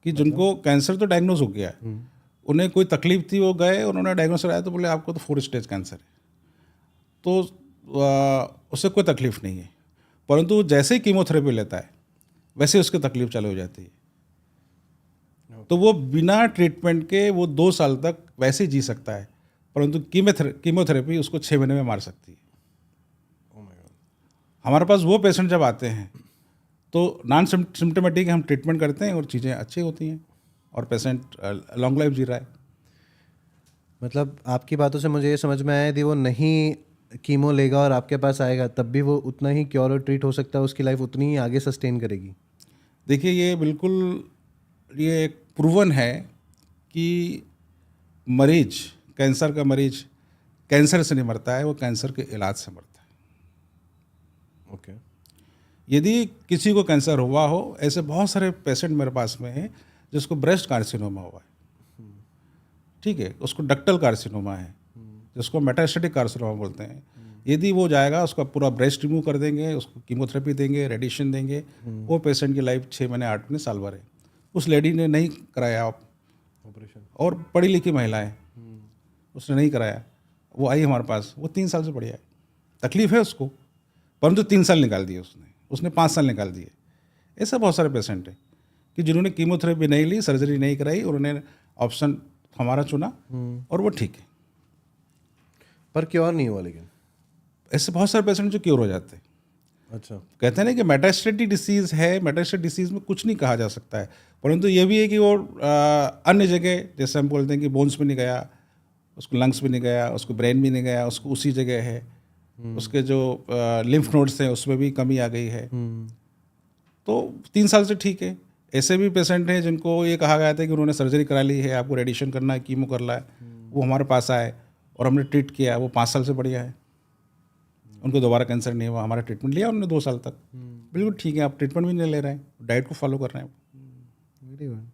कि जिनको कैंसर तो डायग्नोस हो गया है, उन्हें कोई तकलीफ थी, वो गए, उन्होंने डायग्नोस कराया तो बोले आपको तो 4 स्टेज कैंसर है, तो उससे कोई तकलीफ नहीं है, परंतु जैसे ही कीमोथेरेपी लेता है वैसे उसकी तकलीफ चालू हो जाती है। तो वो बिना ट्रीटमेंट के वो 2 साल तक वैसे ही जी सकता है, परंतु कीमोथेरेपी उसको 6 महीने में मार सकती है। हमारे पास वो पेशेंट जब आते हैं तो नॉन सिम्टमेटिक हम ट्रीटमेंट करते हैं और चीज़ें अच्छी होती हैं, और पेशेंट लॉन्ग लाइफ जी रहा है। मतलब आपकी बातों से मुझे ये समझ में आया यदि वो नहीं कीमो लेगा और आपके पास आएगा तब भी वो उतना ही क्योर और ट्रीट हो सकता है, उसकी लाइफ उतनी ही आगे सस्टेन करेगी। देखिए, ये बिल्कुल ये प्रूवन है कि मरीज, कैंसर का मरीज कैंसर से नहीं मरता है, वो कैंसर के इलाज से मरता है। ओके। यदि किसी को कैंसर हुआ हो, ऐसे बहुत सारे पेशेंट मेरे पास में हैं जिसको ब्रेस्ट कार्सिनोमा हुआ है, ठीक है, उसको डक्टल कार्सिनोमा है, जिसको मेटास्टेटिक कार्सिनोमा बोलते हैं। यदि वो जाएगा, उसका पूरा ब्रेस्ट रिमूव कर देंगे, उसको कीमोथेरेपी देंगे, रेडिएशन देंगे, वो पेशेंट की लाइफ 6 महीने 8 महीने साल भर है। उस लेडी ने नहीं कराया ऑपरेशन, और पढ़ी लिखी महिला है, उसने नहीं कराया, वो आई हमारे पास, वो 3 साल से बढ़िया है, तकलीफ है उसको, परंतु 3 साल निकाल दिए उसने 5 साल निकाल दिए। ऐसे बहुत सारे पेशेंट हैं कि जिन्होंने कीमोथेरेपी नहीं ली, सर्जरी नहीं कराई, उन्होंने ऑप्शन हमारा चुना और वो ठीक है। पर क्योर नहीं हुआ लेकिन। ऐसे बहुत सारे पेशेंट जो क्योर हो जाते हैं। अच्छा। कहते हैं ना कि मेटास्टेटिक डिसीज़ है, मेटास्टेटिक डिसीज़ में कुछ नहीं कहा जा सकता है, परंतु ये भी है कि वो अन्य जगह, जैसे हम बोलते हैं कि बोन्स में नहीं गया, उसको लंग्स में नहीं गया, उसको ब्रेन में नहीं गया, उसको उसी जगह है, उसके जो लिम्फ नोड्स हैं उसमें भी कमी आ गई है, तो 3 साल से ठीक है। ऐसे भी पेशेंट हैं जिनको ये कहा गया था कि उन्होंने सर्जरी करा ली है, आपको रेडिएशन करना है, कीमो करना है, वो हमारे पास आए और हमने ट्रीट किया, वो 5 साल से बढ़िया है, उनको दोबारा कैंसर नहीं हुआ, हमारा ट्रीटमेंट लिया उन्होंने 2 साल तक, बिल्कुल ठीक है। आप ट्रीटमेंट भी नहीं ले रहे हैं, डाइट को फॉलो कर रहे हैं। Very good.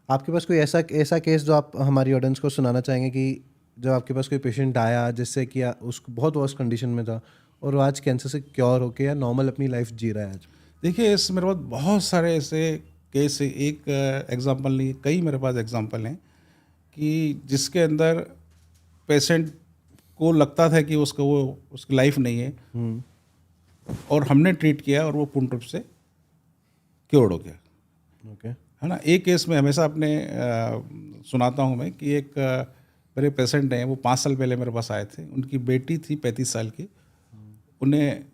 आपके पास कोई ऐसा केस जो आप हमारी ऑडियंस को सुनाना चाहेंगे कि जब आपके पास कोई पेशेंट आया जिससे कि उसको बहुत वर्स्ट कंडीशन में था और वो आज कैंसर से क्योर होके या नॉर्मल अपनी लाइफ जी रहा है आज? देखिए, इस मेरे पास बहुत सारे ऐसे केस, एक एग्जांपल नहीं, कई मेरे पास एग्जांपल हैं कि जिसके अंदर पेशेंट को लगता था कि उसकी लाइफ नहीं है और हमने ट्रीट किया और वो पूर्ण रूप से क्योर्ड हो गया। ओके। है ना। एक केस में हमेशा अपने सुनाता हूँ मैं कि एक मेरे पेशेंट हैं, वो 5 साल पहले मेरे पास आए थे। उनकी बेटी थी 35 साल की, उन्हें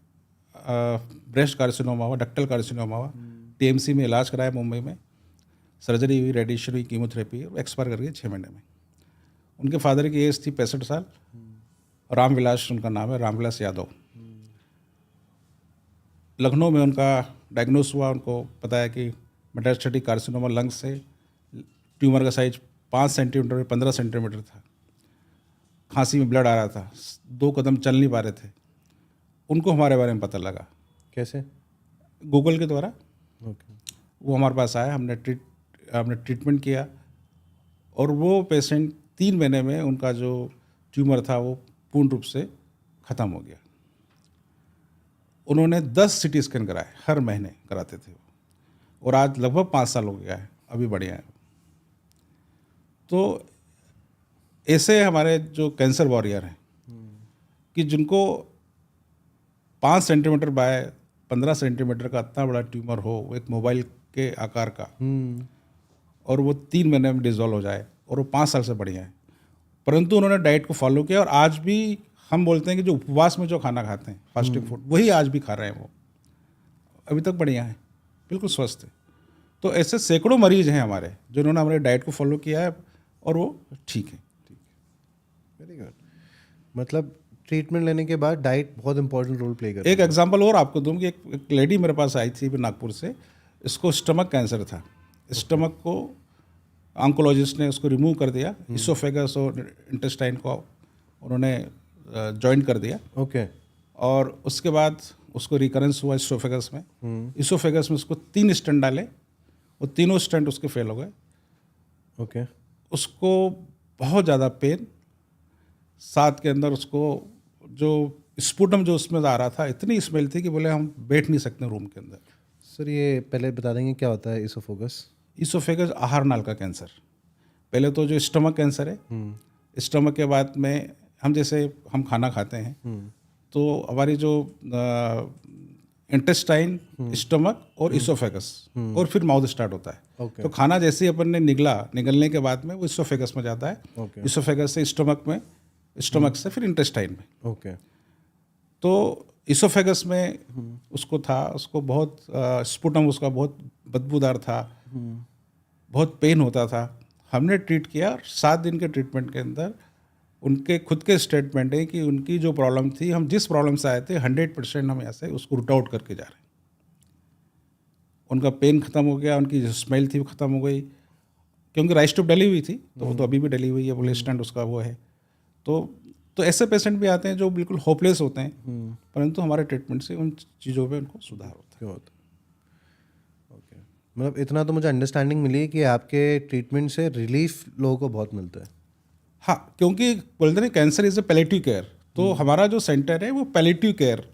ब्रेस्ट कार्सिनोमा हुआ, डक्टल कार्सिनोमा हुआ, टीएमसी में इलाज कराया मुंबई में, सर्जरी हुई, रेडिएशन हुई, कीमोथेरेपी, एक्सपायर कर गए 6 महीने में। उनके फादर की एज थी 65 साल, रामविलास उनका नाम है, रामविलास यादव। लखनऊ में उनका डायग्नोस हुआ, उनको बताया कि मेटास्टेटिक कार्सिनोमा लंग्स से, ट्यूमर का साइज 5 सेंटीमीटर में 15 सेंटीमीटर था, खांसी में ब्लड आ रहा था, 2 कदम चल नहीं पा रहे थे। उनको हमारे बारे में पता लगा। कैसे? गूगल के द्वारा। ओके। वो हमारे पास आया, हमने ट्रीटमेंट किया और वो पेशेंट 3 महीने में उनका जो ट्यूमर था वो पूर्ण रूप से ख़त्म हो गया। उन्होंने 10 सिटी स्कैन कराए, हर महीने कराते थे वो, और आज लगभग 5 साल हो गया है, अभी बढ़िया है। तो ऐसे हमारे जो कैंसर वॉरियर हैं कि जिनको 5 सेंटीमीटर बाय 15 सेंटीमीटर का इतना बड़ा ट्यूमर हो, एक मोबाइल के आकार का, और वो 3 महीने में डिसॉल्व हो जाए और वो 5 साल से बढ़िया है, परंतु उन्होंने डाइट को फॉलो किया और आज भी हम बोलते हैं कि जो उपवास में जो खाना खाते हैं, फास्टिंग फूड, वही आज भी खा रहे हैं, वो अभी तक बढ़िया है, बिल्कुल स्वस्थ है। तो ऐसे सैकड़ों मरीज हैं हमारे जिन्होंने हमारे डाइट को फॉलो किया है और वो ठीक है। Very good. मतलब ट्रीटमेंट लेने के बाद डाइट बहुत इंपॉर्टेंट रोल प्ले करती है। एक एग्जांपल और आपको दूँ कि एक लेडी मेरे पास आई थी नागपुर से, इसको स्टमक कैंसर था। स्टमक को ऑन्कोलॉजिस्ट ने उसको रिमूव कर दिया, इसोफेगस और इंटेस्टाइन को उन्होंने जॉइन कर दिया। ओके। और उसके बाद उसको रिकरेंस हुआ इसोफेगस में। इसोफेगस में उसको 3 स्टेंट डाले, वो तीनों स्टेंट उसके फेल हो गए। ओके। उसको बहुत ज़्यादा पेन, साथ के अंदर उसको जो स्पुटम जो उसमें आ रहा था, इतनी स्मेल थी कि बोले हम बैठ नहीं सकते रूम के अंदर। सर ये पहले बता देंगे क्या होता है इसोफेगस? इसोफेगस आहार नाल का कैंसर। पहले तो जो स्टमक कैंसर है, स्टमक के बाद में हम खाना खाते हैं तो हमारी जो इंटेस्टाइन, स्टमक और इसोफेगस और फिर माउथ स्टार्ट होता है। Okay. तो खाना जैसे ही अपन ने निगलने के बाद में वो इसोफेगस में जाता है। Okay. इसोफेगस से स्टमक में, स्टमक से फिर इंटेस्टाइन में। ओके। तो इसोफेगस में उसको था, उसको बहुत स्पुटम उसका बहुत बदबूदार था, बहुत पेन होता था। हमने ट्रीट किया और 7 दिन के ट्रीटमेंट के अंदर उनके खुद के स्टेटमेंट है कि उनकी जो प्रॉब्लम थी, हम जिस प्रॉब्लम से आए थे 100% हम ऐसे उसको रूट आउट करके जा रहे हैं। उनका पेन खत्म हो गया, उनकी जो स्मेल थी वो खत्म हो गई, क्योंकि राइस ट्यूब डली हुई थी, तो वो तो अभी भी डली हुई है, वो स्टेंट उसका वो है। तो ऐसे पेशेंट भी आते हैं जो बिल्कुल होपलेस होते हैं, परंतु हमारे ट्रीटमेंट से उन चीज़ों पे उनको सुधार होता है। ओके। मतलब इतना तो मुझे अंडरस्टैंडिंग मिली कि आपके ट्रीटमेंट से रिलीफ लोगों को बहुत मिलता है। हाँ, क्योंकि बोलते हैं cancer is a palliative care, तो हमारा जो सेंटर है वो palliative care,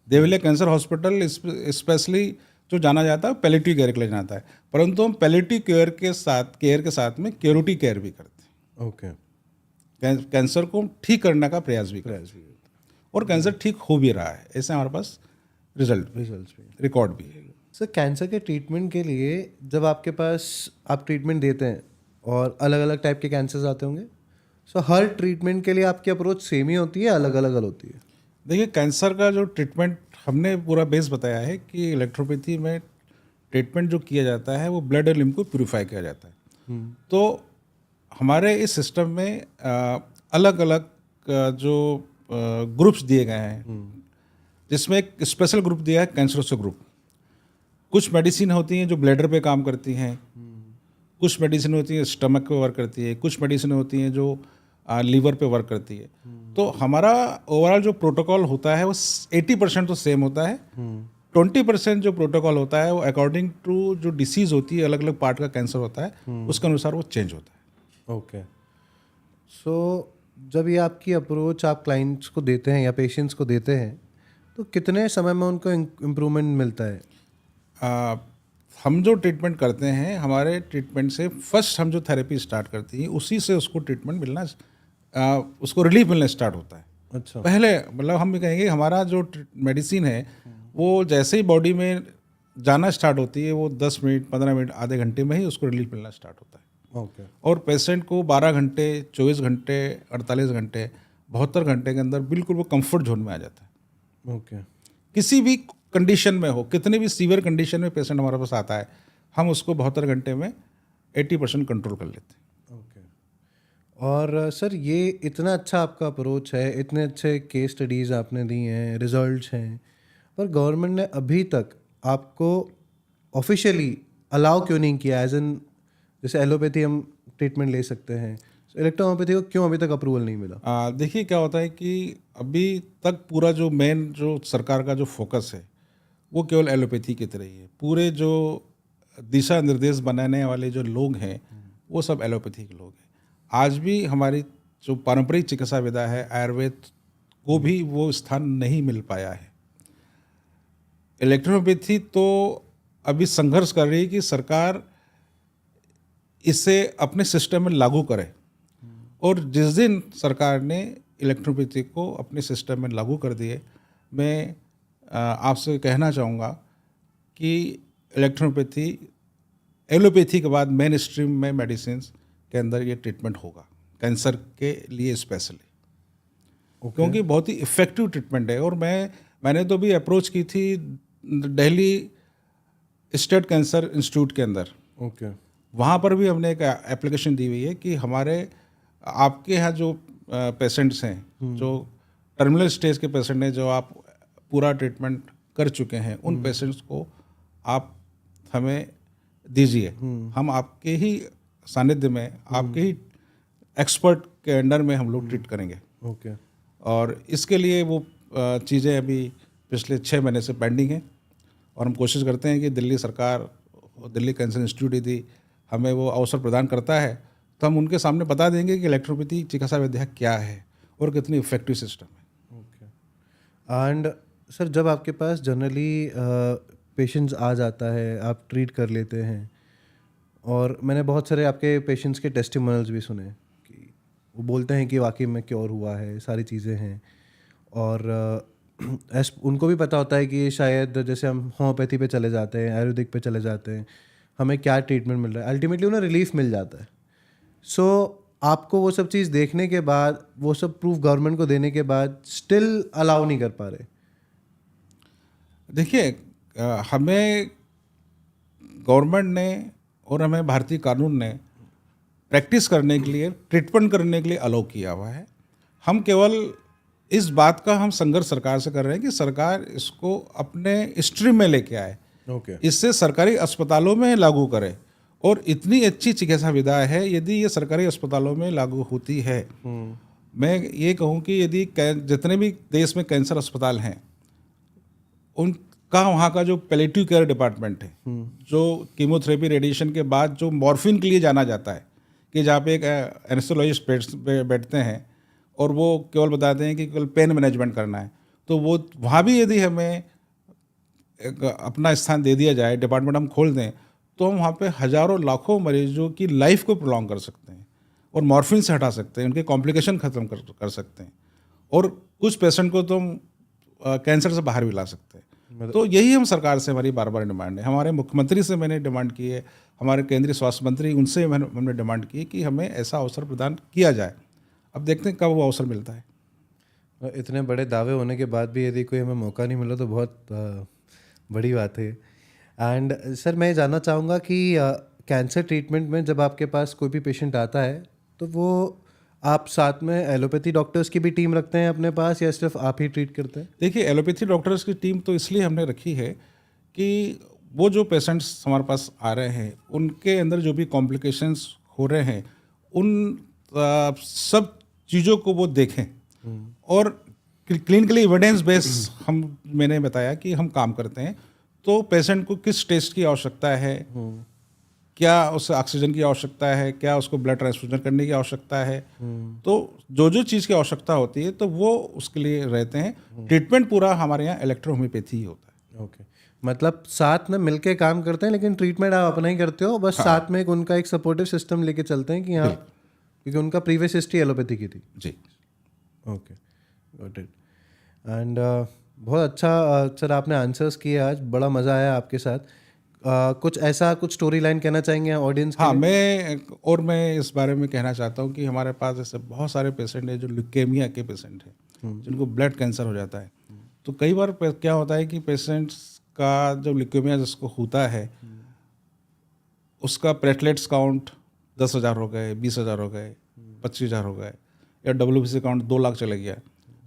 Devalia cancer hospital specially जो जाना जाता है पैलेटिव केयर के लिए जाता है, परंतु हम पैलेटिव केयर के साथ में क्यूरेटिव केयर भी करते हैं। ओके। कैंसर को ठीक करने का प्रयास भी करते हैं और कैंसर ठीक हो भी रहा है, ऐसे हमारे पास रिजल्ट भी, रिकॉर्ड भी है। सर कैंसर के ट्रीटमेंट के लिए जब आपके पास आप ट्रीटमेंट देते हैं और अलग अलग टाइप के कैंसर्स आते होंगे, सो हर ट्रीटमेंट के लिए आपकी अप्रोच सेम ही होती है, अलग अलग होती है? देखिए, कैंसर का जो ट्रीटमेंट हमने पूरा बेस बताया है कि इलेक्ट्रोपैथी में ट्रीटमेंट जो किया जाता है वो ब्लड और लिम्फ को प्यूरिफाई किया जाता है। तो हमारे इस सिस्टम में अलग अलग जो ग्रुप्स दिए गए हैं, जिसमें एक स्पेशल ग्रुप दिया है कैंसरोस ग्रुप। कुछ मेडिसिन होती हैं जो ब्लैडर पे काम करती हैं, कुछ मेडिसिन होती हैं स्टमक पे वर्क करती है, कुछ मेडिसिन होती हैं जो लीवर पे वर्क करती है। तो हमारा ओवरऑल जो प्रोटोकॉल होता है वो 80% तो सेम होता है, 20% जो प्रोटोकॉल होता है वो अकॉर्डिंग टू जो डिसीज़ होती है, अलग अलग पार्ट का कैंसर होता है, उसके अनुसार वो चेंज होता है। ओके। सो जब ये आपकी अप्रोच आप क्लाइंट्स को देते हैं या पेशेंट्स को देते हैं, तो कितने समय में उनको इम्प्रूवमेंट मिलता है? हम जो ट्रीटमेंट करते हैं, हमारे ट्रीटमेंट से फर्स्ट हम जो थेरेपी स्टार्ट करती है उसी से उसको ट्रीटमेंट मिलना, उसको रिलीफ मिलना स्टार्ट होता है। अच्छा। पहले मतलब हम ये कहेंगे हमारा जो मेडिसिन है वो जैसे ही बॉडी में जाना स्टार्ट होती है वो 10 मिनट 15 मिनट आधे घंटे में ही उसको रिलीफ मिलना स्टार्ट होता है। ओके। और पेशेंट को 12 घंटे 24 घंटे 48 घंटे 72 घंटे के अंदर बिल्कुल वो कंफर्ट जोन में आ जाता है। ओके। किसी भी कंडीशन में हो, कितनी भी सीवियर कंडीशन में पेशेंट हमारे पास आता है, हम उसको 72 घंटे में 80% कंट्रोल कर लेते हैं। ओके। और सर ये इतना अच्छा आपका अप्रोच है, इतने अच्छे केस स्टडीज़ आपने दी हैं, रिजल्ट्स हैं, पर गवर्नमेंट ने अभी तक आपको ऑफिशियली अलाउ क्यों नहीं किया? एज एन जैसे एलोपैथी हम ट्रीटमेंट ले सकते हैं, इलेक्ट्रोहोम्योपैथी को क्यों अभी तक अप्रूवल नहीं मिला? देखिए क्या होता है कि अभी तक पूरा जो मेन जो सरकार का जो फोकस है वो केवल एलोपैथी की तरह ही है। पूरे जो दिशा निर्देश बनाने वाले जो लोग हैं वो सब एलोपैथी के लोग हैं। आज भी हमारी जो पारंपरिक चिकित्सा विधा है आयुर्वेद को भी वो स्थान नहीं मिल पाया है। इलेक्ट्रोपैथी तो अभी संघर्ष कर रही है कि सरकार इसे अपने सिस्टम में लागू करे, और जिस दिन सरकार ने इलेक्ट्रोपैथी को अपने सिस्टम में लागू कर दिए, मैं आपसे कहना चाहूँगा कि इलेक्ट्रोपैथी एलोपैथी के बाद मेन स्ट्रीम में मेडिसिन के अंदर ये ट्रीटमेंट होगा कैंसर के लिए स्पेशली। क्योंकि बहुत ही इफ़ेक्टिव ट्रीटमेंट है। और मैंने तो भी अप्रोच की थी दिल्ली स्टेट कैंसर इंस्टीट्यूट के अंदर। ओके। वहाँ पर भी हमने एक एप्लीकेशन दी हुई है कि हमारे आपके यहाँ जो पेशेंट्स हैं, जो टर्मिनल स्टेज के पेशेंट हैं, जो आप पूरा ट्रीटमेंट कर चुके हैं, उन पेशेंट्स को आप हमें दीजिए, हम आपके ही सानिध्य में, आपके ही एक्सपर्ट के अंडर में हम लोग ट्रीट करेंगे। ओके। और इसके लिए वो चीज़ें अभी पिछले 6 महीने से पेंडिंग हैं, और हम कोशिश करते हैं कि दिल्ली सरकार और दिल्ली कैंसर इंस्टीट्यूट यदि हमें वो अवसर प्रदान करता है तो हम उनके सामने बता देंगे कि इलेक्ट्रोपैथी चिकित्सा विद्या क्या है और कितनी इफेक्टिव सिस्टम है। ओके। एंड सर जब आपके पास जनरली पेशेंट्स आ जाता है, आप ट्रीट कर लेते हैं, और मैंने बहुत सारे आपके पेशेंट्स के टेस्टिमोनियल्स भी सुने कि वो बोलते हैं कि वाकई में क्योर हुआ है, सारी चीज़ें हैं, और उनको भी पता होता है कि शायद जैसे हम होम्योपैथी पे चले जाते हैं, आयुर्वेदिक पे चले जाते हैं, हमें क्या ट्रीटमेंट मिल रहा है, अल्टीमेटली उन्हें रिलीफ मिल जाता है। सो आपको वो सब चीज़ देखने के बाद, वो सब प्रूफ गवर्नमेंट को देने के बाद स्टिल अलाउ नहीं कर पा रहे? देखिए, हमें गवर्नमेंट ने और हमें भारतीय कानून ने प्रैक्टिस करने के लिए, ट्रीटमेंट करने के लिए अलाउ किया हुआ है। हम केवल इस बात का हम संघर्ष सरकार से कर रहे हैं कि सरकार इसको अपने स्ट्रीम में लेके आए, इससे सरकारी अस्पतालों में लागू करे। और इतनी अच्छी चिकित्सा विधा है, यदि ये सरकारी अस्पतालों में लागू होती है, मैं ये कहूँ कि यदि जितने भी देश में कैंसर अस्पताल हैं उनका वहाँ का जो पैलिएटिव केयर डिपार्टमेंट है, जो कीमोथेरेपी रेडिएशन के बाद जो मॉर्फिन के लिए जाना जाता है, कि जहाँ पे एक एनेस्थेसियोलॉजिस्ट बैठते हैं और वो केवल बताते हैं कि केवल पेन मैनेजमेंट करना है, तो वो वहाँ भी यदि हमें अपना स्थान दे दिया जाए, डिपार्टमेंट हम खोल दें, तो हम वहाँ पे हज़ारों लाखों मरीजों की लाइफ को प्रोलॉन्ग कर सकते हैं और मॉर्फिन से हटा सकते हैं, उनके कॉम्प्लिकेशन ख़त्म कर सकते हैं, और कुछ पेशेंट को तो हम कैंसर से बाहर भी ला सकते हैं। तो यही हम सरकार से हमारी बार बार डिमांड है। हमारे मुख्यमंत्री से मैंने डिमांड की है, हमारे केंद्रीय स्वास्थ्य मंत्री, उनसे हमने डिमांड की है कि हमें ऐसा अवसर प्रदान किया जाए। अब देखते हैं कब वो अवसर मिलता है। इतने बड़े दावे होने के बाद भी यदि कोई हमें मौका नहीं मिला तो बहुत बड़ी बात है। एंड सर मैं जानना चाहूँगा कि कैंसर ट्रीटमेंट में जब आपके पास कोई भी पेशेंट आता है तो वो आप साथ में एलोपैथी डॉक्टर्स की भी टीम रखते हैं अपने पास या सिर्फ आप ही ट्रीट करते हैं? देखिए, एलोपैथी डॉक्टर्स की टीम तो इसलिए हमने रखी है कि वो जो पेशेंट्स हमारे पास आ रहे हैं उनके अंदर जो भी कॉम्प्लिकेशंस हो रहे हैं उन सब चीज़ों को वो देखें और क्लिनिकली एविडेंस बेस मैंने बताया कि हम काम करते हैं। तो पेशेंट को किस टेस्ट की आवश्यकता है, क्या उसे ऑक्सीजन की आवश्यकता है, क्या उसको ब्लड ट्रांसफ्यूजन करने की आवश्यकता है, तो जो जो चीज़ की आवश्यकता होती है तो वो उसके लिए रहते हैं। ट्रीटमेंट पूरा हमारे यहाँ इलेक्ट्रोहोम्योपैथी ही होता है। ओके, मतलब साथ में मिलके काम करते हैं लेकिन ट्रीटमेंट आप अपना ही करते हो, बस साथ में एक उनका एक सपोर्टिव सिस्टम लेके चलते हैं कि हाँ, क्योंकि उनका प्रीवियस हिस्ट्री एलोपैथी की थी। जी, ओके, गॉट इट। एंड बहुत अच्छा सर आपने आंसर्स किए आज, बड़ा मज़ा आया आपके साथ। कुछ स्टोरी लाइन कहना चाहेंगे ऑडियंस के हाँ, लिए? मैं इस बारे में कहना चाहता हूँ कि हमारे पास ऐसे बहुत सारे पेशेंट हैं जो ल्यूकेमिया के पेशेंट हैं, जिनको ब्लड कैंसर हो जाता है। तो कई बार क्या होता है कि पेशेंट्स का जब ल्यूकेमिया जिसको होता है उसका प्लेटलेट्स काउंट 10,000 हो गए, 20,000 हो गए, 25,000 हो गए, या WBC काउंट 2 लाख चले गया,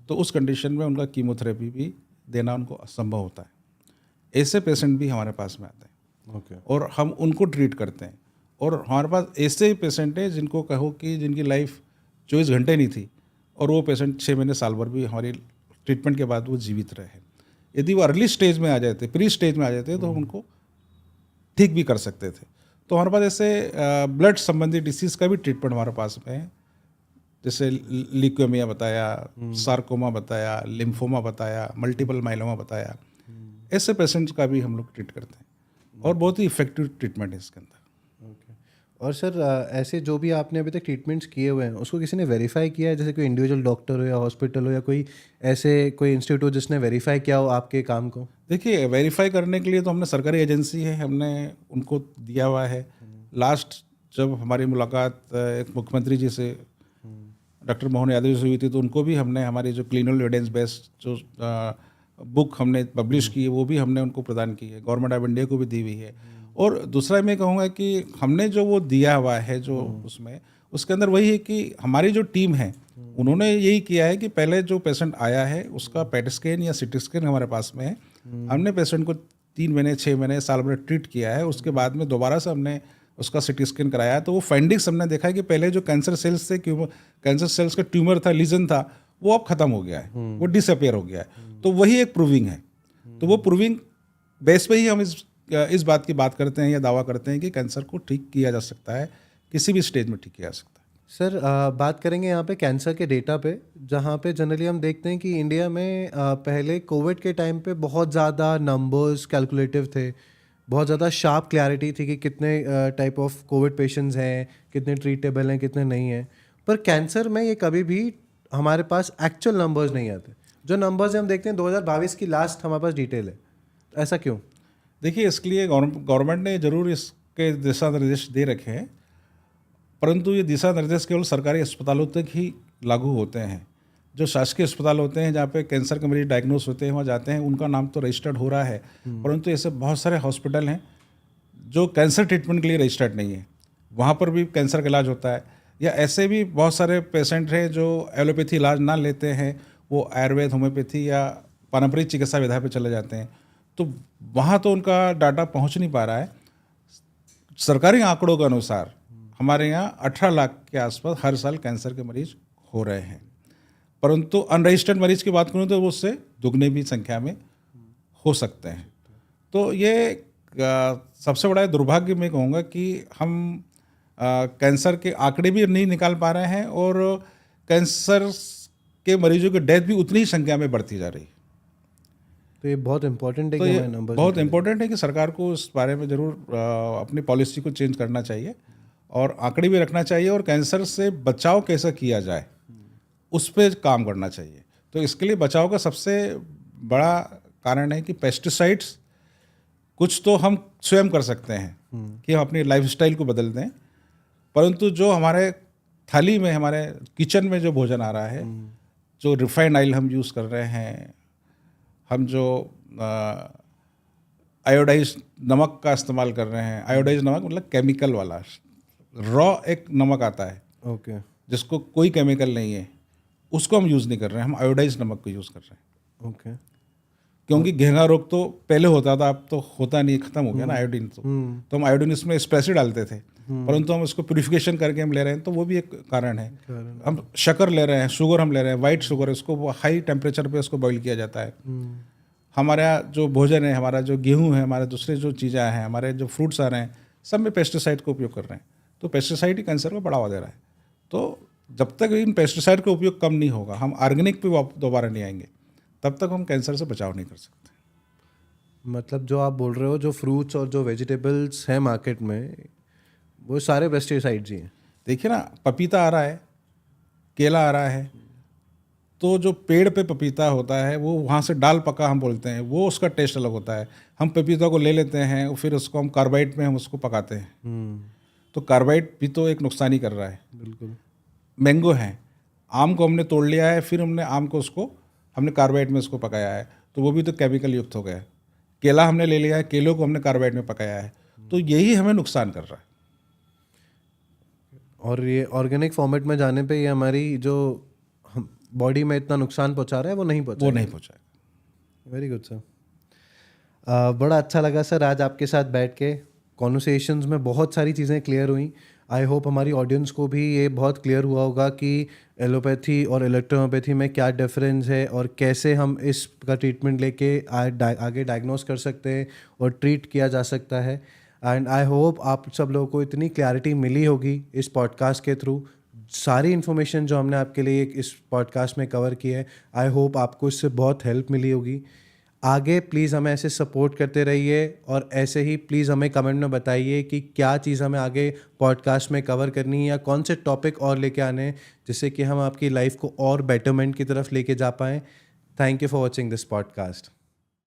तो उस कंडीशन में उनका कीमोथेरेपी भी देना उनको असंभव होता है। ऐसे पेशेंट भी हमारे पास में आते हैं और हम उनको ट्रीट करते हैं। और हमारे पास ऐसे पेशेंट हैं जिनको कहो कि जिनकी लाइफ 24 घंटे नहीं थी और वो पेशेंट 6 महीने साल भर भी हमारी ट्रीटमेंट के बाद वो जीवित रहे। यदि वो अर्ली स्टेज में आ जाते, प्री स्टेज में आ जाते, तो हम उनको ठीक भी कर सकते थे। तो हमारे पास ऐसे ब्लड संबंधी डिसीज़ का भी ट्रीटमेंट हमारे पास में है, जैसे ल्यूकेमिया बताया, सार्कोमा बताया, लिम्फोमा बताया, मल्टीपल माइलोमा बताया। ऐसे पेशेंट्स का भी हम लोग ट्रीट करते हैं और बहुत ही इफेक्टिव ट्रीटमेंट है इसके अंदर। ओके, और सर ऐसे जो भी आपने अभी तक ट्रीटमेंट्स किए हुए हैं उसको किसी ने वेरीफाई किया है, जैसे कोई इंडिविजुअल डॉक्टर हो या हॉस्पिटल हो या कोई इंस्टीट्यूट हो जिसने वेरीफाई किया हो आपके काम को? देखिए, वेरीफाई करने के लिए तो हमने सरकारी एजेंसी है, हमने उनको दिया हुआ है। लास्ट जब हमारी मुलाकात एक मुख्यमंत्री जी से डॉक्टर मोहन यादव जी से हुई थी तो उनको भी हमने हमारी जो क्लिनिकल एविडेंस बेस्ड जो बुक हमने पब्लिश की है वो भी हमने उनको प्रदान की है, गवर्नमेंट ऑफ इंडिया को भी दी हुई है। और दूसरा मैं कहूँगा कि हमने जो वो दिया हुआ है जो उसमें उसके अंदर वही है कि हमारी जो टीम है उन्होंने यही किया है कि पहले जो पेशेंट आया है उसका पेट स्कैन या सिटी स्कैन हमारे पास में है। हमने पेशेंट को 3 महीने, 6 महीने, साल भर ट्रीट किया है। उसके बाद में दोबारा से हमने उसका सिटी स्कैन कराया है, तो वो फाइंडिंग्स हमने देखा है कि पहले जो कैंसर सेल्स थे, कैंसर सेल्स का ट्यूमर था, लीजन था, वो अब खत्म हो गया है, वो डिसअपियर हो गया है। तो वही एक प्रूविंग है। तो वो प्रूविंग बेस पे ही हम इस बात की बात करते हैं या दावा करते हैं कि कैंसर को ठीक किया जा सकता है, किसी भी स्टेज में ठीक किया जा सकता है। सर बात करेंगे यहाँ पे कैंसर के डेटा पे, जहाँ पे जनरली हम देखते हैं कि इंडिया में पहले कोविड के टाइम पे बहुत ज़्यादा नंबर्स कैलकुलेटिव थे, बहुत ज़्यादा शार्प क्लैरिटी थी कि कितने टाइप ऑफ कोविड पेशेंट्स हैं, कितने ट्रीटेबल हैं, कितने नहीं हैं। पर कैंसर में ये कभी भी हमारे पास एक्चुअल नंबर्स नहीं आते। जो नंबर्स हम देखते हैं 2022 की लास्ट हमारे पास डिटेल है, ऐसा क्यों? देखिए, इसके लिए गवर्नमेंट ने ज़रूर इसके दिशा निर्देश दे रखे हैं, परंतु ये दिशा निर्देश केवल सरकारी अस्पतालों तक ही लागू होते हैं। जो शासकीय अस्पताल होते हैं जहाँ पे कैंसर के मरीज डायग्नोस होते हैं वहाँ जाते हैं, उनका नाम तो रजिस्टर्ड हो रहा है, परंतु ऐसे बहुत सारे हॉस्पिटल हैं जो कैंसर ट्रीटमेंट के लिए रजिस्टर्ड नहीं है, वहाँ पर भी कैंसर का इलाज होता है। या ऐसे भी बहुत सारे पेशेंट हैं जो एलोपैथी इलाज ना लेते हैं, वो आयुर्वेद, होम्योपैथी या पारंपरिक चिकित्सा विधा पे चले जाते हैं, तो वहाँ तो उनका डाटा पहुँच नहीं पा रहा है। सरकारी आंकड़ों के अनुसार हमारे यहाँ 18 लाख के आसपास हर साल कैंसर के मरीज हो रहे हैं, परंतु अनरजिस्टर्ड मरीज की बात करूँ तो वो उससे दुगने भी संख्या में हो सकते हैं। तो ये सबसे बड़ा दुर्भाग्य मैं कहूँगा कि हम कैंसर के आंकड़े भी नहीं निकाल पा रहे हैं और कैंसर के मरीजों की डेथ भी उतनी ही संख्या में बढ़ती जा रही है। तो ये बहुत इंपॉर्टेंट है तो कि ये हमारे नंबर बहुत इंपॉर्टेंट है कि सरकार को इस बारे में ज़रूर अपनी पॉलिसी को चेंज करना चाहिए और आंकड़े भी रखना चाहिए और कैंसर से बचाव कैसे किया जाए उस पर काम करना चाहिए। तो इसके लिए बचाव का सबसे बड़ा कारण है कि पेस्टिसाइड्स कुछ तो हम स्वयं कर सकते हैं कि हम अपनी लाइफस्टाइल को बदल दें, परंतु जो हमारे थाली में, हमारे किचन में जो भोजन आ रहा है, जो रिफाइंड ऑयल हम यूज़ कर रहे हैं, हम जो आयोडाइज नमक का इस्तेमाल कर रहे हैं, आयोडाइज नमक मतलब केमिकल वाला, रॉ एक नमक आता है ओके जिसको कोई केमिकल नहीं है, उसको हम यूज़ नहीं कर रहे हैं, हम आयोडाइज नमक को यूज़ कर रहे हैं। ओके क्योंकि घेंगा रोग तो पहले होता था, अब तो होता नहीं, खत्म हो गया ना आयोडीन तो हम आयोडीन इसमें स्पेसिड डालते थे, परंतु हम इसको प्यूरिफिकेशन करके हम ले रहे हैं, तो वो भी एक कारण है। हम शक्कर ले रहे हैं, शुगर हम ले रहे हैं, वाइट शुगर, इसको वो हाई टेम्परेचर पे उसको बॉईल किया जाता है। हमारा जो भोजन है, हमारा जो गेहूँ है, हमारे दूसरे जो चीज़ें हैं, हमारे जो फ्रूट्स आ रहे हैं, सब में पेस्टिसाइड का उपयोग कर रहे हैं, तो पेस्टिसाइड ही कैंसर को बढ़ावा दे रहा है। तो जब तक इन पेस्टिसाइड का उपयोग कम नहीं होगा, हम ऑर्गेनिक पे दोबारा नहीं आएंगे, तब तक हम कैंसर से बचाव नहीं कर सकते। मतलब जो आप बोल रहे हो, जो फ्रूट्स और जो वेजिटेबल्स हैं मार्केट में, वो सारे पेस्टिसाइड्स ही हैं। देखिए ना, पपीता आ रहा है, केला आ रहा है, तो जो पेड़ पे पपीता होता है वो वहाँ से डाल पका हम बोलते हैं, वो उसका टेस्ट अलग होता है। हम पपीता को ले लेते हैं, फिर उसको हम कार्बाइड में हम उसको पकाते हैं, तो कार्बाइड भी तो एक नुकसान ही कर रहा है। बिल्कुल। मैंगो है, आम को हमने तोड़ लिया है, फिर हमने आम को उसको हमने कार्बाइड में उसको पकाया है, तो वो भी तो केमिकल युक्त हो गया। केला हमने ले लिया है, केलों को हमने कार्बाइड में पकाया है, तो यही हमें नुकसान कर रहा है। और ये ऑर्गेनिक फॉर्मेट में जाने पे ये हमारी जो बॉडी में इतना नुकसान पहुंचा रहा है वो नहीं पहुंचाएगा। Very good sir. बड़ा अच्छा लगा सर आज आपके साथ बैठ के, कॉन्वर्सेशंस में बहुत सारी चीज़ें क्लियर हुई। आई होप हमारी ऑडियंस को भी ये बहुत क्लियर हुआ होगा कि एलोपैथी और इलेक्ट्रोहोम्योपैथी में क्या डिफरेंस है और कैसे हम इसका ट्रीटमेंट लेके आगे डायग्नोस कर सकते हैं और ट्रीट किया जा सकता है। एंड आई होप आप सब लोगों को इतनी क्लैरिटी मिली होगी इस पॉडकास्ट के थ्रू। सारी इन्फॉर्मेशन जो हमने आपके लिए इस पॉडकास्ट में कवर की है, आई होप आपको इससे बहुत हेल्प मिली होगी। आगे प्लीज़ हमें ऐसे सपोर्ट करते रहिए और ऐसे ही प्लीज़ हमें कमेंट में बताइए कि क्या चीज़ हमें आगे पॉडकास्ट में कवर करनी है या कौन से टॉपिक और लेके आने हैं, जिससे कि हम आपकी लाइफ को और बेटरमेंट की तरफ लेके जा पाएँ। Thank you for watching this podcast.